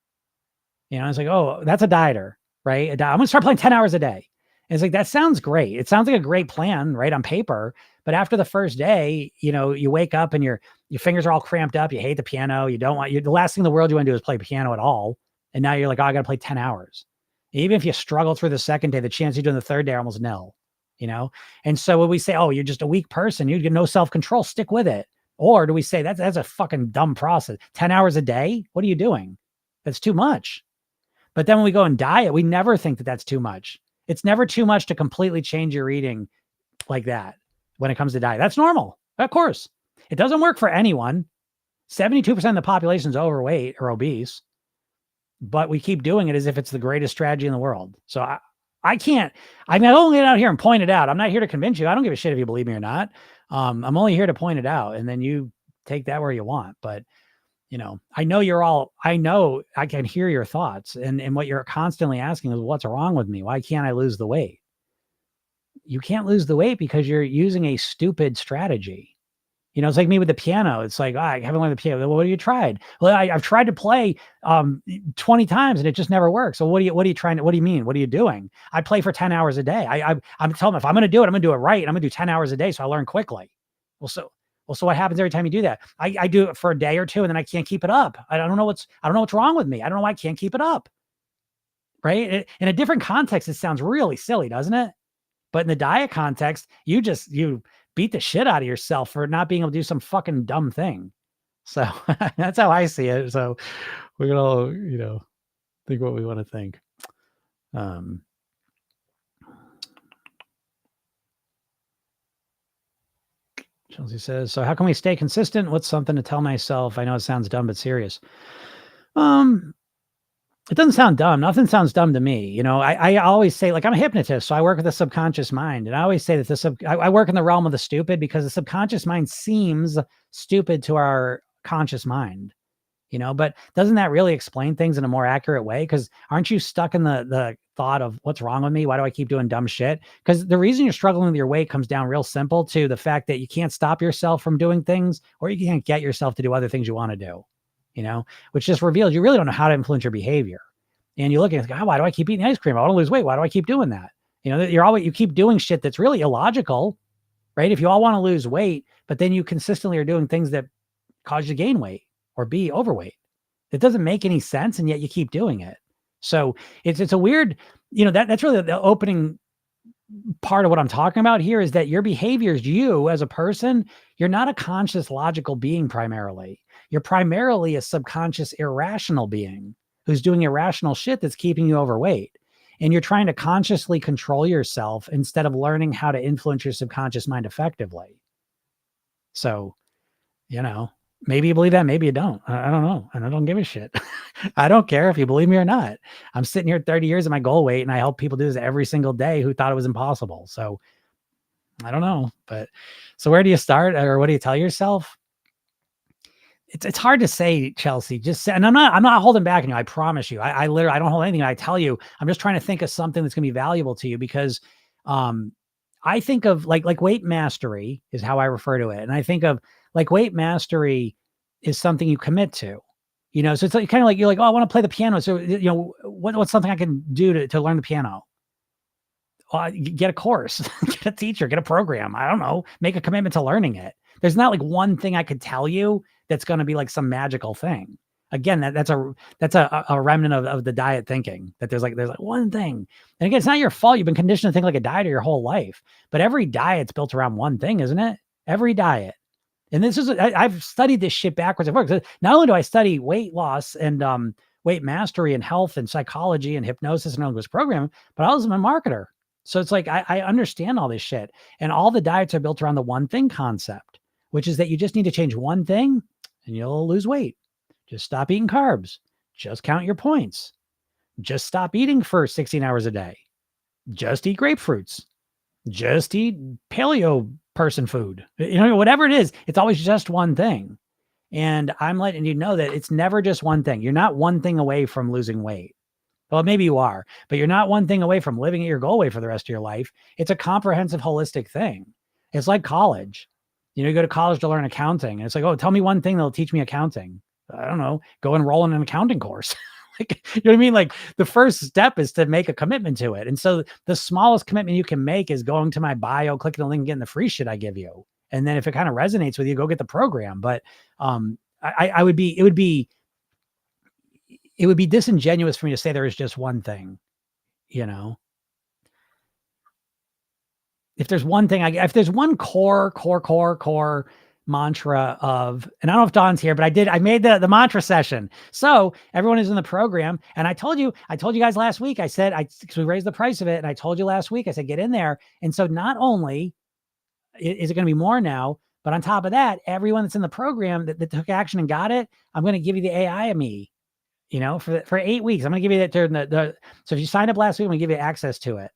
It's like, oh, that's a dieter, right? I'm going to start playing 10 hours a day. And it's like, that sounds great. It sounds like a great plan, right, on paper. But after the first day, you wake up and your fingers are all cramped up. You hate the piano. The last thing in the world you want to do is play piano at all. And now you're like, oh, I got to play 10 hours. Even if you struggle through the second day, the chance you do in the third day are almost nil. And so when we say, oh, you're just a weak person, you get no self-control, stick with it. Or do we say that's a fucking dumb process? 10 hours a day? What are you doing? That's too much. But then when we go and diet, we never think that that's too much. It's never too much to completely change your eating like that when it comes to diet. That's normal. Of course. It doesn't work for anyone. 72% of the population is overweight or obese, but we keep doing it as if it's the greatest strategy in the world. So I don't get out here and point it out. I'm not here to convince you. I don't give a shit if you believe me or not. I'm only here to point it out, and then you take that where you want. But, I know I can hear your thoughts, and what you're constantly asking is, what's wrong with me? Why can't I lose the weight? You can't lose the weight because you're using a stupid strategy. It's like me with the piano. It's like, I haven't learned the piano. Well, what have you tried? Well, I've tried to play 20 times and it just never works. So what are you trying to, what do you mean? What are you doing? I play for 10 hours a day. I'm telling them, if I'm going to do it, I'm going to do it right. I'm going to do 10 hours a day. So I learn quickly. So what happens every time you do that? I do it for a day or two and then I can't keep it up. I don't know what's wrong with me. I don't know why I can't keep it up. Right. In a different context, it sounds really silly, doesn't it? But in the diet context, you beat the shit out of yourself for not being able to do some fucking dumb thing. So that's how I see it. So we're going to all, think what we want to think. Chelsea says, so how can we stay consistent? What's something to tell myself? I know it sounds dumb, but serious. It doesn't sound dumb. Nothing sounds dumb to me. I always say, like, I'm a hypnotist, so I work with the subconscious mind. And I always say that I work in the realm of the stupid because the subconscious mind seems stupid to our conscious mind, but doesn't that really explain things in a more accurate way? Because aren't you stuck in the thought of what's wrong with me? Why do I keep doing dumb shit? Because the reason you're struggling with your weight comes down real simple to the fact that you can't stop yourself from doing things, or you can't get yourself to do other things you want to do. Which just reveals you really don't know how to influence your behavior. And you look at it and go, why do I keep eating ice cream? I want to lose weight. Why do I keep doing that? You keep doing shit that's really illogical. right? If you all want to lose weight, but then you consistently are doing things that cause you to gain weight or be overweight, it doesn't make any sense. And yet you keep doing it. So it's a weird, that's really the opening part of what I'm talking about here, is that your behaviors, you as a person, you're not a conscious, logical being primarily. You're primarily a subconscious, irrational being who's doing irrational shit that's keeping you overweight. And you're trying to consciously control yourself instead of learning how to influence your subconscious mind effectively. So, maybe you believe that, maybe you don't. I don't know. And I don't give a shit. I don't care if you believe me or not. I'm sitting here 30 years of my goal weight, and I help people do this every single day who thought it was impossible. So I don't know. But so where do you start, or what do you tell yourself? It's hard to say, Chelsea. Just say, and I'm not holding back on you. I promise you. I literally, I don't hold anything. I tell you, I'm just trying to think of something that's gonna be valuable to you, because I think of like weight mastery is how I refer to it. And I think of like weight mastery is something you commit to, so it's like, kind of like, you're like, oh, I want to play the piano. So, what's something I can do to learn the piano? Get a course, get a teacher, get a program. I don't know, make a commitment to learning it. There's not like one thing I could tell you that's going to be like some magical thing. Again, that's a remnant of the diet thinking, that there's like one thing. And again, it's not your fault. You've been conditioned to think like a dieter your whole life, but every diet's built around one thing, isn't it? Every diet. And this is, I've studied this shit backwards and forwards. Not only do I study weight loss and weight mastery and health and psychology and hypnosis and all this programming, but I was a marketer. So it's like, I understand all this shit. And all the diets are built around the one thing concept, which is that you just need to change one thing and you'll lose weight. Just stop eating carbs. Just count your points. Just stop eating for 16 hours a day. Just eat grapefruits. Just eat paleo person food. Whatever it is, it's always just one thing. And I'm letting you know that it's never just one thing. You're not one thing away from losing weight. Well, maybe you are, but you're not one thing away from living at your goal weight for the rest of your life. It's a comprehensive, holistic thing. It's like college. You go to college to learn accounting, and it's like, oh, tell me one thing that'll teach me accounting. I don't know, go enroll in an accounting course. Like, you know what I mean? Like, the first step is to make a commitment to it. And so the smallest commitment you can make is going to my bio, clicking the link, and getting the free shit I give you. And then if it kind of resonates with you, go get the program. But it would be disingenuous for me to say there is just one thing, If there's one thing, if there's one core mantra of, and I don't know if Dawn's here, but I made the mantra session. So everyone is in the program. And I told you guys last week, I said, because we raised the price of it. And I told you last week, I said, get in there. And so not only is it going to be more now, but on top of that, everyone that's in the program that took action and got it, I'm going to give you the AI of me, for 8 weeks. I'm going to give you that during so if you signed up last week, I'm going to give you access to it.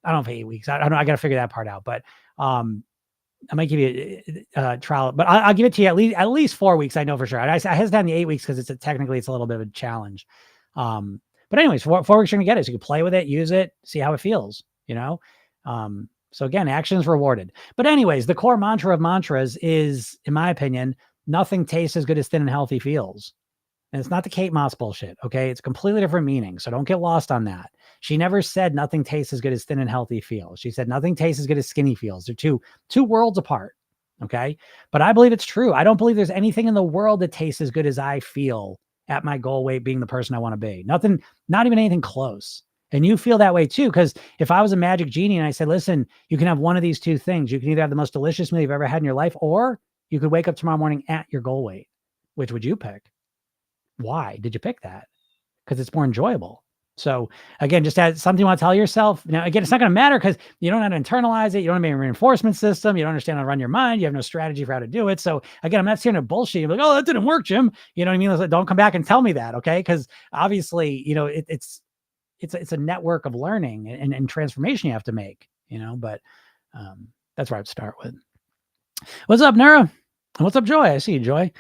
I don't know, for 8 weeks. I don't know. I got to figure that part out, but I might give you a trial, but I'll give it to you at least 4 weeks. I know for sure. I hesitate on the 8 weeks because technically it's a little bit of a challenge. But anyways, 4 weeks you're gonna get it. So you can play with it, use it, see how it feels, So again, action is rewarded. But anyways, the core mantra of mantras is, in my opinion, nothing tastes as good as thin and healthy feels. And it's not the Kate Moss bullshit. Okay. It's a completely different meaning. So don't get lost on that. She never said nothing tastes as good as thin and healthy feels. She said nothing tastes as good as skinny feels. They're two worlds apart. Okay. But I believe it's true. I don't believe there's anything in the world that tastes as good as I feel at my goal weight, being the person I want to be. Nothing, not even anything close. And you feel that way too. Because if I was a magic genie and I said, listen, you can have one of these two things. You can either have the most delicious meal you've ever had in your life, or you could wake up tomorrow morning at your goal weight. Which would you pick? Why did you pick that? Because it's more enjoyable. So again, just as something you want to tell yourself. Now, again, it's not going to matter because you don't know how to internalize it. You don't have a reinforcement system. You don't understand how to run your mind. You have no strategy for how to do it. So again, I'm not saying to bullshit. You're like, oh, that didn't work, Jim. You know what I mean? Like, don't come back and tell me that. Okay. Because obviously, it's a network of learning and transformation you have to make, but that's where I'd start with. What's up, Nura? What's up, Joy? I see you, Joy.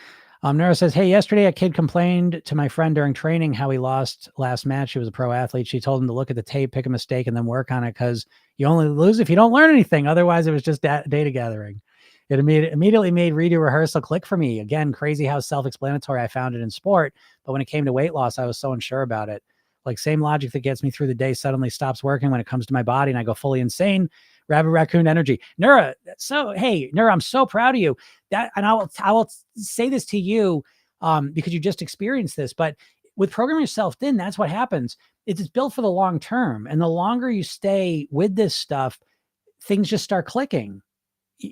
Nura says, hey, yesterday a kid complained to my friend during training how he lost last match. She was a pro athlete. She told him to look at the tape, pick a mistake, and then work on it because you only lose if you don't learn anything. Otherwise, it was just data gathering. It immediately made redo rehearsal click for me. Again, crazy how self-explanatory I found it in sport. But when it came to weight loss, I was so unsure about it. Like, same logic that gets me through the day suddenly stops working when it comes to my body and I go fully insane. Rabbit raccoon energy. Nura, so hey, Nura, I'm so proud of you. And I will say this to you because you just experienced this, but with Program Yourself Thin, that's what happens. It's built for the long term. And the longer you stay with this stuff, things just start clicking.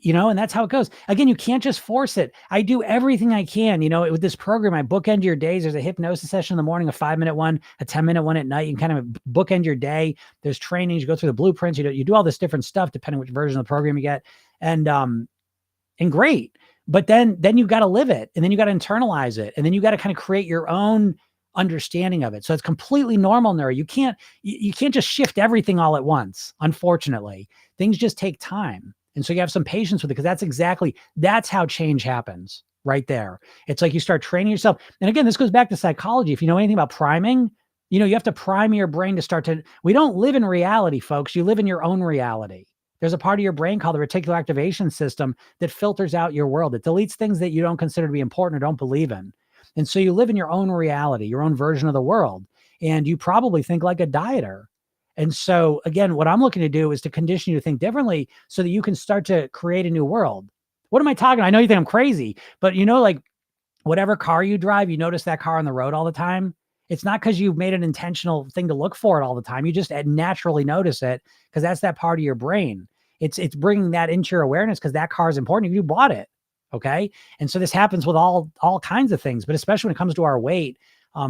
And that's how it goes. Again, you can't just force it. I do everything I can, with this program. I bookend your days. There's a hypnosis session in the morning, a 5-minute one, a 10-minute one at night. You can kind of bookend your day. There's trainings. You go through the blueprints. You do all this different stuff depending which version of the program you get. And great. But then you got to live it, and then you got to internalize it, and then you got to kind of create your own understanding of it. So it's completely normal, Nura. You can't just shift everything all at once. Unfortunately, things just take time. And so you have some patience with it, because that's how change happens right there. It's like you start training yourself. And again, this goes back to psychology. If you know anything about priming, you have to prime your brain we don't live in reality, folks. You live in your own reality. There's a part of your brain called the reticular activation system that filters out your world. It deletes things that you don't consider to be important or don't believe in. And so you live in your own reality, your own version of the world. And you probably think like a dieter. And so again, what I'm looking to do is to condition you to think differently so that you can start to create a new world. What am I talking about? I know you think I'm crazy, but like whatever car you drive, you notice that car on the road all the time. It's not because you've made an intentional thing to look for it all the time. You just naturally notice it because that's that part of your brain. It's bringing that into your awareness because that car is important. You bought it. Okay. And so this happens with all kinds of things, but especially when it comes to our weight,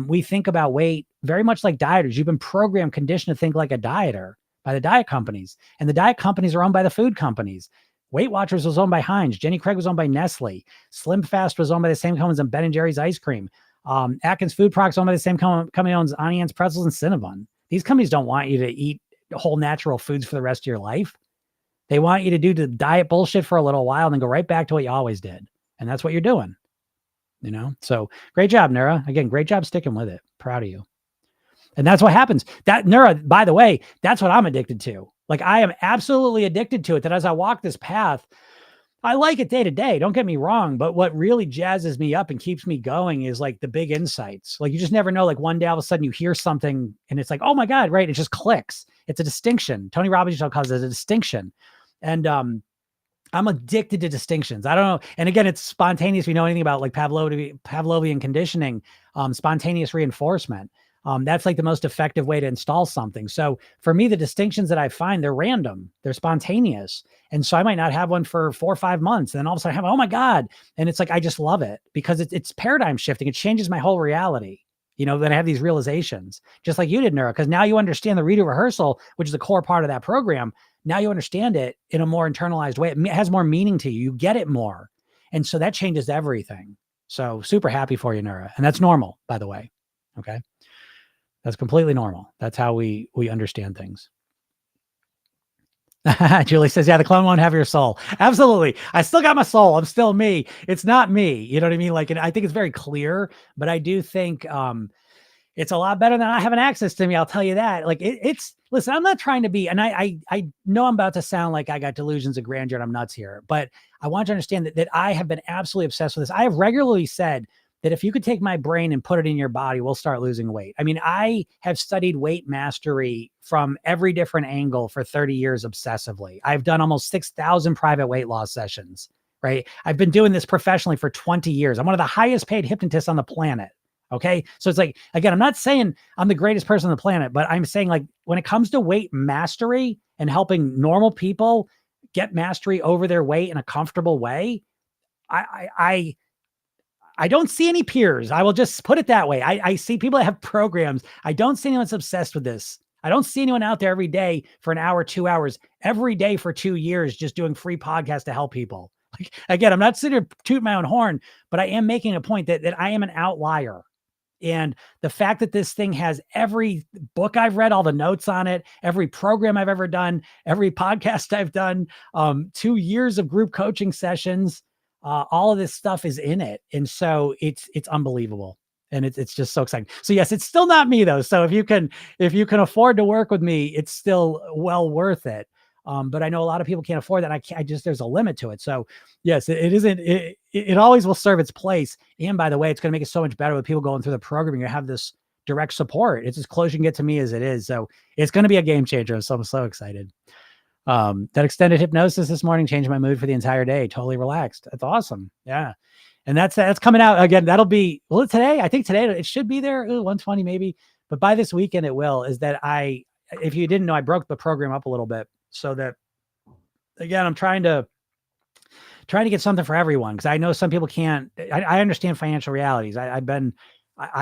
we think about weight very much like dieters. You've been programmed, conditioned to think like a dieter by the diet companies, and the diet companies are owned by the food companies. Weight Watchers was owned by Heinz. Jenny Craig was owned by Nestle. Slim Fast was owned by the same companies as Ben & Jerry's ice cream. Atkins Food Products owned by the same company owns Auntie Anne's pretzels and Cinnabon. These companies don't want you to eat whole natural foods for the rest of your life. They want you to do the diet bullshit for a little while and then go right back to what you always did. And that's what you're doing. So great job, Nura. Again, great job sticking with it. Proud of you. And that's what happens. That Nura, by the way, that's what I'm addicted to. Like I am absolutely addicted to it, that as I walk this path, I like it day to day. Don't get me wrong. But what really jazzes me up and keeps me going is like the big insights. Like you just never know. Like one day, all of a sudden you hear something and it's like, oh my God, right. It just clicks. It's a distinction. Tony Robbins calls it a distinction. And, I'm addicted to distinctions. I don't know. And again, it's spontaneous. If you know anything about like Pavlovian conditioning, spontaneous reinforcement. That's like the most effective way to install something. So for me, the distinctions that I find, they're random, they're spontaneous. And so I might not have one for 4 or 5 months. And then all of a sudden I have, oh my God. And it's like, I just love it because it's paradigm shifting. It changes my whole reality. Then I have these realizations, just like you did, Nura, because now you understand the redo rehearsal, which is a core part of that program. Now you understand it in a more internalized way. It has more meaning to you. You get it more. And so that changes everything. So super happy for you, Nura. And that's normal, by the way. Okay. That's completely normal. That's how we understand things. Julie says, yeah, the clone won't have your soul. Absolutely. I still got my soul. I'm still me. It's not me. You know what I mean? Like, and I think it's very clear, but I do think, it's a lot better than not having access to me. I'll tell you that. Like listen, I'm not trying to be, and I know I'm about to sound like I got delusions of grandeur and I'm nuts here, but I want you to understand that I have been absolutely obsessed with this. I have regularly said that if you could take my brain and put it in your body, we'll start losing weight. I mean, I have studied weight mastery from every different angle for 30 years obsessively. I've done almost 6,000 private weight loss sessions, right? I've been doing this professionally for 20 years. I'm one of the highest paid hypnotists on the planet. Okay. So it's like, again, I'm not saying I'm the greatest person on the planet, but I'm saying like when it comes to weight mastery and helping normal people get mastery over their weight in a comfortable way, I don't see any peers. I will just put it that way. I see people that have programs. I don't see anyone that's obsessed with this. I don't see anyone out there every day for an hour, 2 hours, every day for 2 years, just doing free podcasts to help people. Like, again, I'm not sitting here tooting my own horn, but I am making a point that I am an outlier. And the fact that this thing has every book I've read, all the notes on it, every program I've ever done, every podcast I've done, 2 years of group coaching sessions, all of this stuff is in it. And so it's unbelievable. And it's just so exciting. So yes, it's still not me though. So if you can afford to work with me, it's still well worth it. But I know a lot of people can't afford that. There's a limit to it. So yes, it always will serve its place. And by the way, it's going to make it so much better with people going through the program. You have this direct support. It's as close you can get to me as it is. So it's going to be a game changer. So I'm so excited. That extended hypnosis this morning changed my mood for the entire day. Totally relaxed. That's awesome. Yeah. And that's coming out again. That'll be, well, today, I think today it should be there. 120 maybe, but by this weekend it will. Is that if you didn't know, I broke the program up a little bit so that, again, I'm trying to get something for everyone. Cause I know some people can't, I understand financial realities. I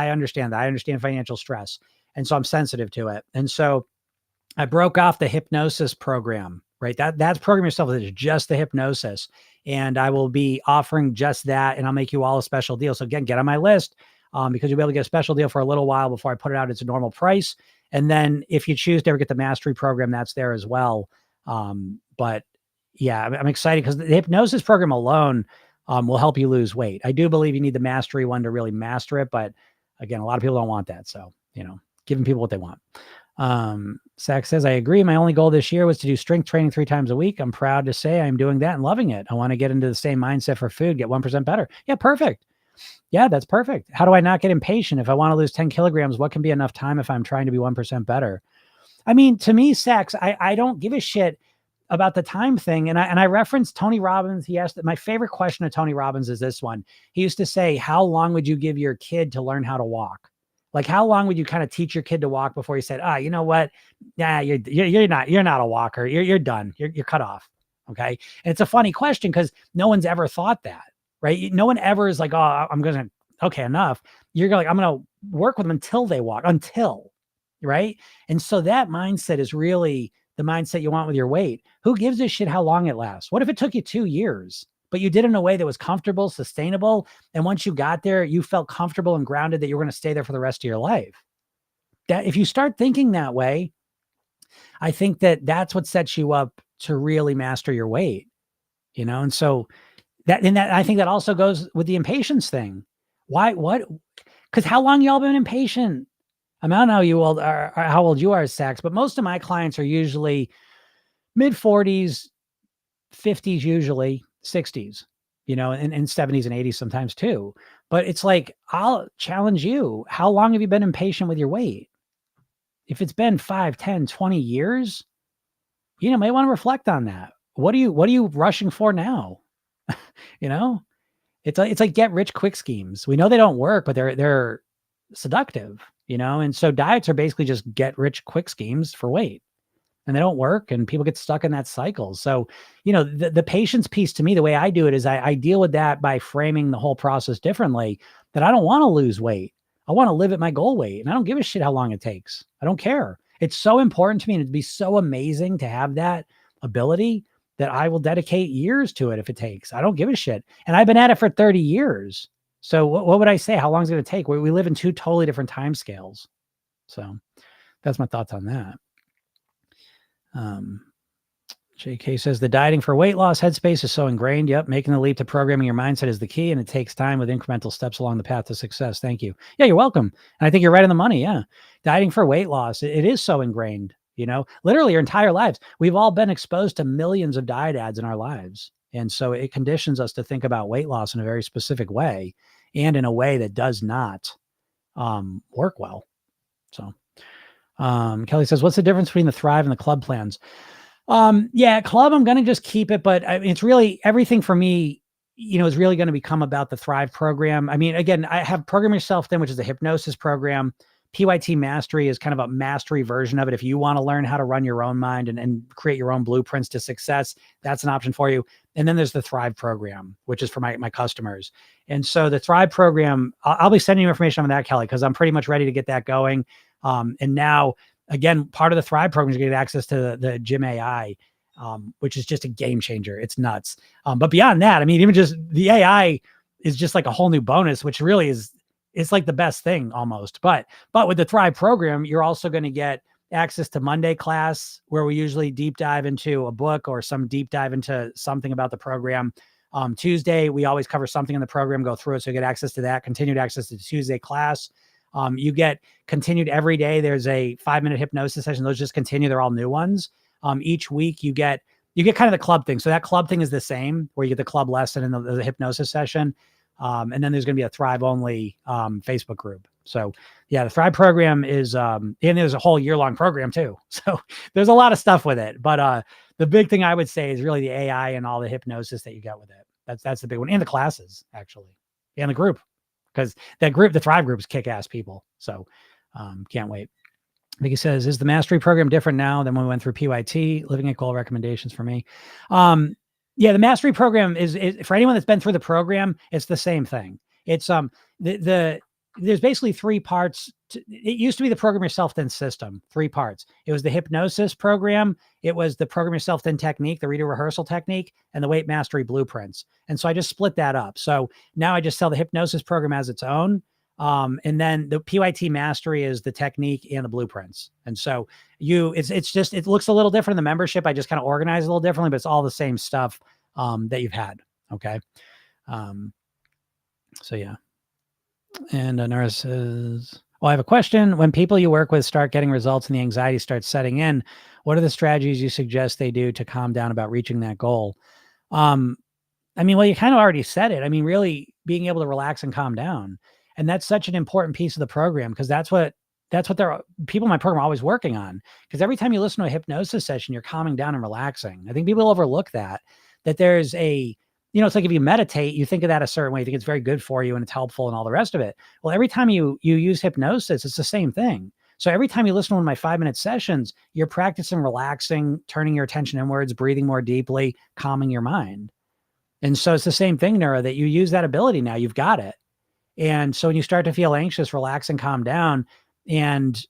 understand that. I understand financial stress. And so I'm sensitive to it. And so I broke off the hypnosis program, right? That's Program Yourself. It's just the hypnosis. And I will be offering just that. And I'll make you all a special deal. So again, get on my list because you'll be able to get a special deal for a little while before I put it out at its normal price. And then if you choose to ever get the mastery program, that's there as well. But yeah, I'm excited because the hypnosis program alone will help you lose weight. I do believe you need the mastery one to really master it. But again, a lot of people don't want that. So, giving people what they want. Zach says, I agree. My only goal this year was to do strength training 3 times a week. I'm proud to say I'm doing that and loving it. I want to get into the same mindset for food, get 1% better. Yeah, perfect. Yeah, that's perfect. How do I not get impatient? If I want to lose 10 kilograms, what can be enough time if I'm trying to be 1% better? I mean, to me, Sax, I don't give a shit about the time thing. And I referenced Tony Robbins. He asked that my favorite question of Tony Robbins is this one. He used to say, how long would you give your kid to learn how to walk? Like, how long would you kind of teach your kid to walk before you said, you know what? Yeah, you're not a walker. You're done. You're cut off. Okay. And it's a funny question because no one's ever thought that, right? No one ever is like, oh, okay, enough. You're like, I'm going to work with them until they walk, right? And so that mindset is really the mindset you want with your weight. Who gives a shit how long it lasts? What if it took you 2 years? But you did it in a way that was comfortable, sustainable. And once you got there, you felt comfortable and grounded that you were going to stay there for the rest of your life. That if you start thinking that way, I think that's what sets you up to really master your weight, And so I think that also goes with the impatience thing. Why, because how long y'all been impatient? I don't know how old you are, Sax, but most of my clients are usually mid 40s, 50s, usually 60s, and 70s and 80s sometimes too. But it's like, I'll challenge you. How long have you been impatient with your weight? If it's been 5, 10, 20 years, may want to reflect on that. What are you rushing for now? It's like get rich quick schemes. We know they don't work, but they're seductive, and so diets are basically just get rich quick schemes for weight. And they don't work and people get stuck in that cycle. So, the patience piece to me, the way I do it is I deal with that by framing the whole process differently, that I don't want to lose weight. I want to live at my goal weight and I don't give a shit how long it takes. I don't care. It's so important to me and it'd be so amazing to have that ability that I will dedicate years to it if it takes. I don't give a shit. And I've been at it for 30 years. So what would I say? How long is it going to take? We live in 2 totally different time scales. So that's my thoughts on that. JK says the dieting for weight loss headspace is so ingrained. Yep. Making the leap to programming your mindset is the key, and it takes time with incremental steps along the path to success. Thank you. Yeah, you're welcome. And I think you're right on the money. Yeah. Dieting for weight loss. It is so ingrained, literally your entire lives. We've all been exposed to millions of diet ads in our lives. And so it conditions us to think about weight loss in a very specific way and in a way that does not work well. So Kelly says, what's the difference between the Thrive and the Club plans? Yeah, Club, I'm going to just keep it, but it's really everything for me, is really going to become about the Thrive program. I mean, again, I have Program Yourself Then, which is a hypnosis program. PYT Mastery is kind of a mastery version of it. If you want to learn how to run your own mind and create your own blueprints to success, that's an option for you. And then there's the Thrive program, which is for my customers. And so the Thrive program, I'll be sending you information on that, Kelly, because I'm pretty much ready to get that going. And now, again, part of the Thrive program is going to get access to the Gym AI, which is just a game changer. It's nuts. But beyond that, I mean, even just the AI is just like a whole new bonus, which really it's like the best thing almost. But with the Thrive program, you're also going to get access to Monday class, where we usually deep dive into a book or some deep dive into something about the program. Tuesday, we always cover something in the program, go through it. So you get access to that, continued access to the Tuesday class. You get continued every day. There's a 5-minute hypnosis session. Those just continue. They're all new ones. Each week you get kind of the club thing. So that club thing is the same, where you get the club lesson and the hypnosis session. And then there's going to be a Thrive only Facebook group. So yeah, the Thrive program is, and there's a whole year-long program too. So there's a lot of stuff with it. But the big thing I would say is really the AI and all the hypnosis that you get with it. That's the big one. And the classes, actually. And the group. Because that group, the Thrive group, is kick-ass people. So can't wait. Vicky says, is the mastery program different now than when we went through PYT? Living at goal recommendations for me. Yeah, the mastery program is for anyone that's been through the program, it's the same thing. It's there's basically three parts. It used to be the program yourself then system, three parts. It was the hypnosis program. It was the program yourself then technique, the reader rehearsal technique, and the weight mastery blueprints. And so I just split that up. So now I just sell the hypnosis program as its own. And then the PYT mastery is the technique and the blueprints. And so it's just, it looks a little different in the membership. I just kind of organize a little differently, but it's all the same stuff, that you've had. Okay. So yeah. And Nara says, well, I have a question. When people you work with start getting results and the anxiety starts setting in, what are the strategies you suggest they do to calm down about reaching that goal? I mean, well, you kind of already said it. I mean, really being able to relax and calm down. And that's such an important piece of the program, because that's what people in my program are always working on. Because every time you listen to a hypnosis session, you're calming down and relaxing. I think people overlook that there's it's like if you meditate, you think of that a certain way. You think it's very good for you and it's helpful and all the rest of it. Well, every time you use hypnosis, it's the same thing. So every time you listen to one of my 5-minute sessions, you're practicing relaxing, turning your attention inwards, breathing more deeply, calming your mind. And so it's the same thing, Nora, that you use that ability now. You've got it. And so when you start to feel anxious, relax and calm down and,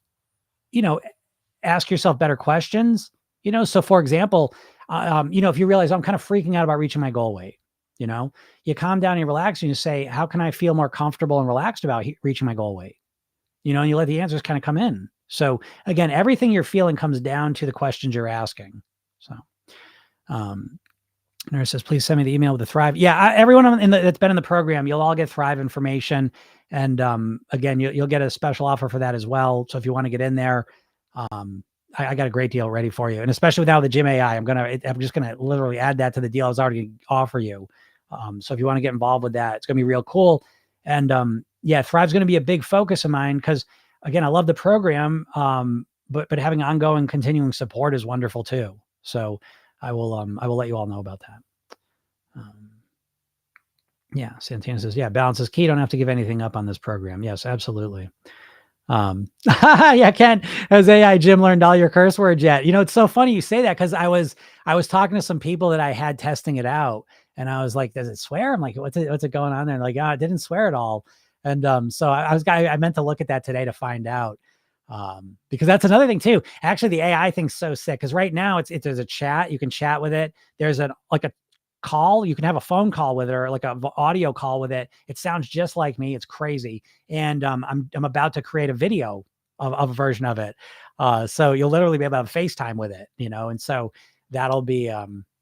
ask yourself better questions, so for example, if you realize I'm kind of freaking out about reaching my goal weight, you calm down and you relax and you say, how can I feel more comfortable and relaxed about reaching my goal weight? And you let the answers kind of come in. So again, everything you're feeling comes down to the questions you're asking. So, Nurse says, please send me the email with the Thrive. Yeah, everyone that's been in the program, you'll all get Thrive information. And again, you'll get a special offer for that as well. So if you want to get in there, I got a great deal ready for you. And especially now the Gym AI, I'm just going to literally add that to the deal I was already going to offer you. So if you want to get involved with that, it's going to be real cool. And yeah, Thrive's going to be a big focus of mine because, again, I love the program, but having ongoing, continuing support is wonderful too. So I will let you all know about that. Yeah, Santana says, yeah, balance is key. Don't have to give anything up on this program. Yes, absolutely. Yeah, Ken, has AI Jim learned all your curse words yet? It's so funny you say that, because I was talking to some people that I had testing it out, and I was like, does it swear? I'm like, what's it going on there? And like, it didn't swear at all. And so I meant to look at that today to find out. Because that's another thing too. Actually, the AI thing's so sick, because right now there's a chat, you can chat with it. There's a call, you can have a phone call with it, or like a audio call with it. It sounds just like me. It's crazy. And I'm about to create a video of a version of it. So you'll literally be able to have FaceTime with it, and so that'll be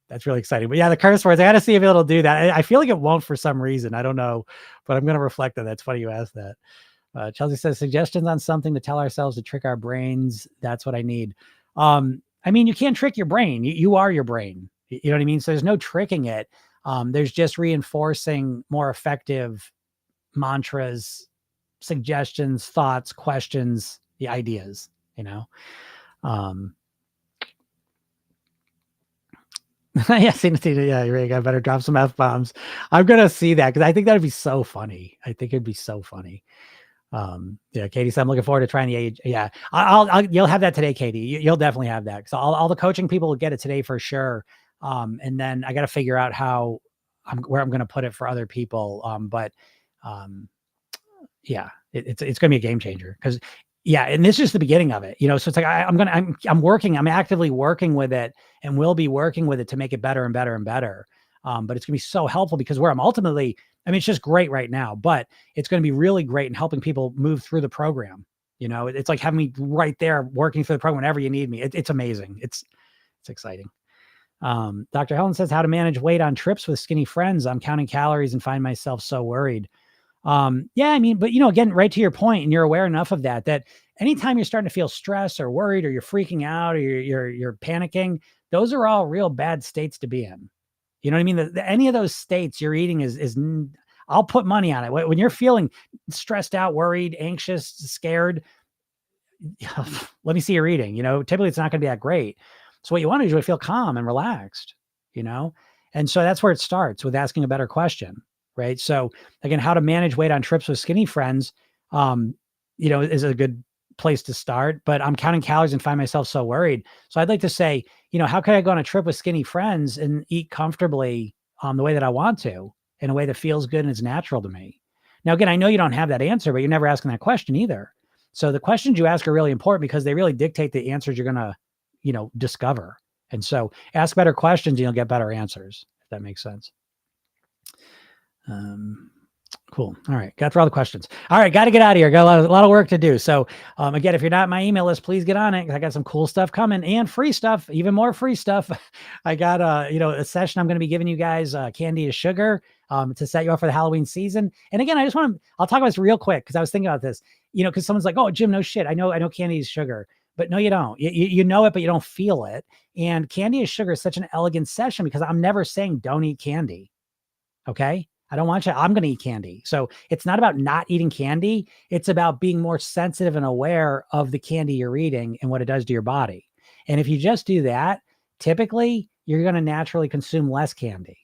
that's really exciting. But yeah, the curse words, I got to see if it'll do that. I feel like it won't for some reason. I don't know, but I'm going to reflect on that. That's funny you asked that. Chelsea says, suggestions on something to tell ourselves to trick our brains. That's what I need. I mean, you can't trick your brain. You are your brain. You know what I mean? So there's no tricking it. There's just reinforcing more effective mantras, suggestions, thoughts, questions, the ideas, Yeah, yeah, you're right. I better drop some F-bombs. I'm going to see that, because I think that'd be so funny. I think it'd be so funny. Yeah, Katie said, I'm looking forward to trying the age. Yeah, you'll have that today, Katie. You'll definitely have that. So all the coaching people will get it today for sure. And then I got to figure out where I'm going to put it for other people. Yeah, it's going to be a game changer, because yeah. And this is the beginning of it, so it's like, I'm actively working with it, and we'll be working with it to make it better and better and better. But it's gonna be so helpful, because where I'm ultimately, it's just great right now, but it's going to be really great in helping people move through the program. It's like having me right there working through the program whenever you need me. It's amazing. It's exciting. Dr. Helen says, how to manage weight on trips with skinny friends. I'm counting calories and find myself so worried. Yeah, but again, right to your point, and you're aware enough of that anytime you're starting to feel stress or worried, or you're freaking out, or you're panicking, those are all real bad states to be in. You know what I mean? Any of those states you're eating is I'll put money on it. When you're feeling stressed out, worried, anxious, scared, let me see your reading. Typically it's not going to be that great. So what you want to do is feel calm and relaxed, you know? And so that's where it starts, with asking a better question, right? So again, how to manage weight on trips with skinny friends, um, is a good place to start, but I'm counting calories and find myself so worried. So I'd like to say, how can I go on a trip with skinny friends and eat comfortably, the way that I want to, in a way that feels good and is natural to me? Now, again, I know you don't have that answer, but you're never asking that question either. So the questions you ask are really important because they really dictate the answers you're going to, discover. And so ask better questions and you'll get better answers, if that makes sense. Cool. All right. Got through all the questions. All right. Got to get out of here. Got a lot of work to do. So again, if you're not on my email list, please get on it. I got some cool stuff coming and free stuff, even more free stuff. I got a session I'm going to be giving you guys, Candy is Sugar, to set you up for the Halloween season. And again, I'll talk about this real quick, because I was thinking about this, because someone's like, oh, Jim, no shit. I know Candy is Sugar. But no, you don't. You know it, but you don't feel it. And Candy is Sugar is such an elegant session because I'm never saying don't eat candy. Okay. I don't want you. I'm going to eat candy. So it's not about not eating candy. It's about being more sensitive and aware of the candy you're eating and what it does to your body. And if you just do that, typically you're going to naturally consume less candy.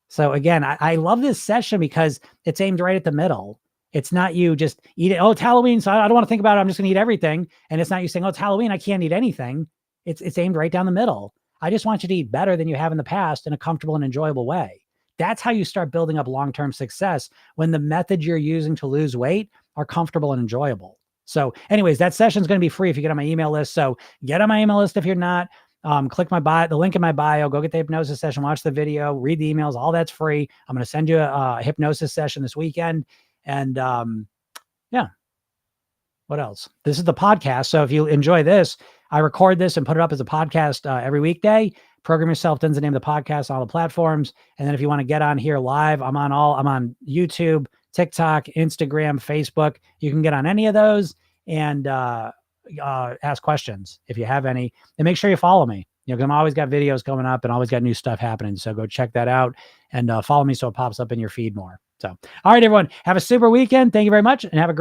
So again, I love this session because it's aimed right at the middle. It's not you just eat it. Oh, it's Halloween, so I don't want to think about it. I'm just going to eat everything. And it's not you saying, oh, it's Halloween, I can't eat anything. It's aimed right down the middle. I just want you to eat better than you have in the past in a comfortable and enjoyable way. That's how you start building up long-term success, when the methods you're using to lose weight are comfortable and enjoyable. So anyways, that session is going to be free if you get on my email list. So get on my email list if you're not. Click the link in my bio, go get the hypnosis session, watch the video, read the emails, all that's free. I'm going to send you a hypnosis session this weekend. And yeah, what else? This is the podcast. So if you enjoy this, I record this and put it up as a podcast every weekday. Program Yourself Then's the name of the podcast, all the platforms. And then if you want to get on here live, I'm on YouTube, TikTok, Instagram, Facebook. You can get on any of those and ask questions if you have any. And make sure you follow me. Because I'm always got videos coming up and always got new stuff happening. So go check that out and follow me so it pops up in your feed more. So, all right, everyone, have a super weekend. Thank you very much and have a great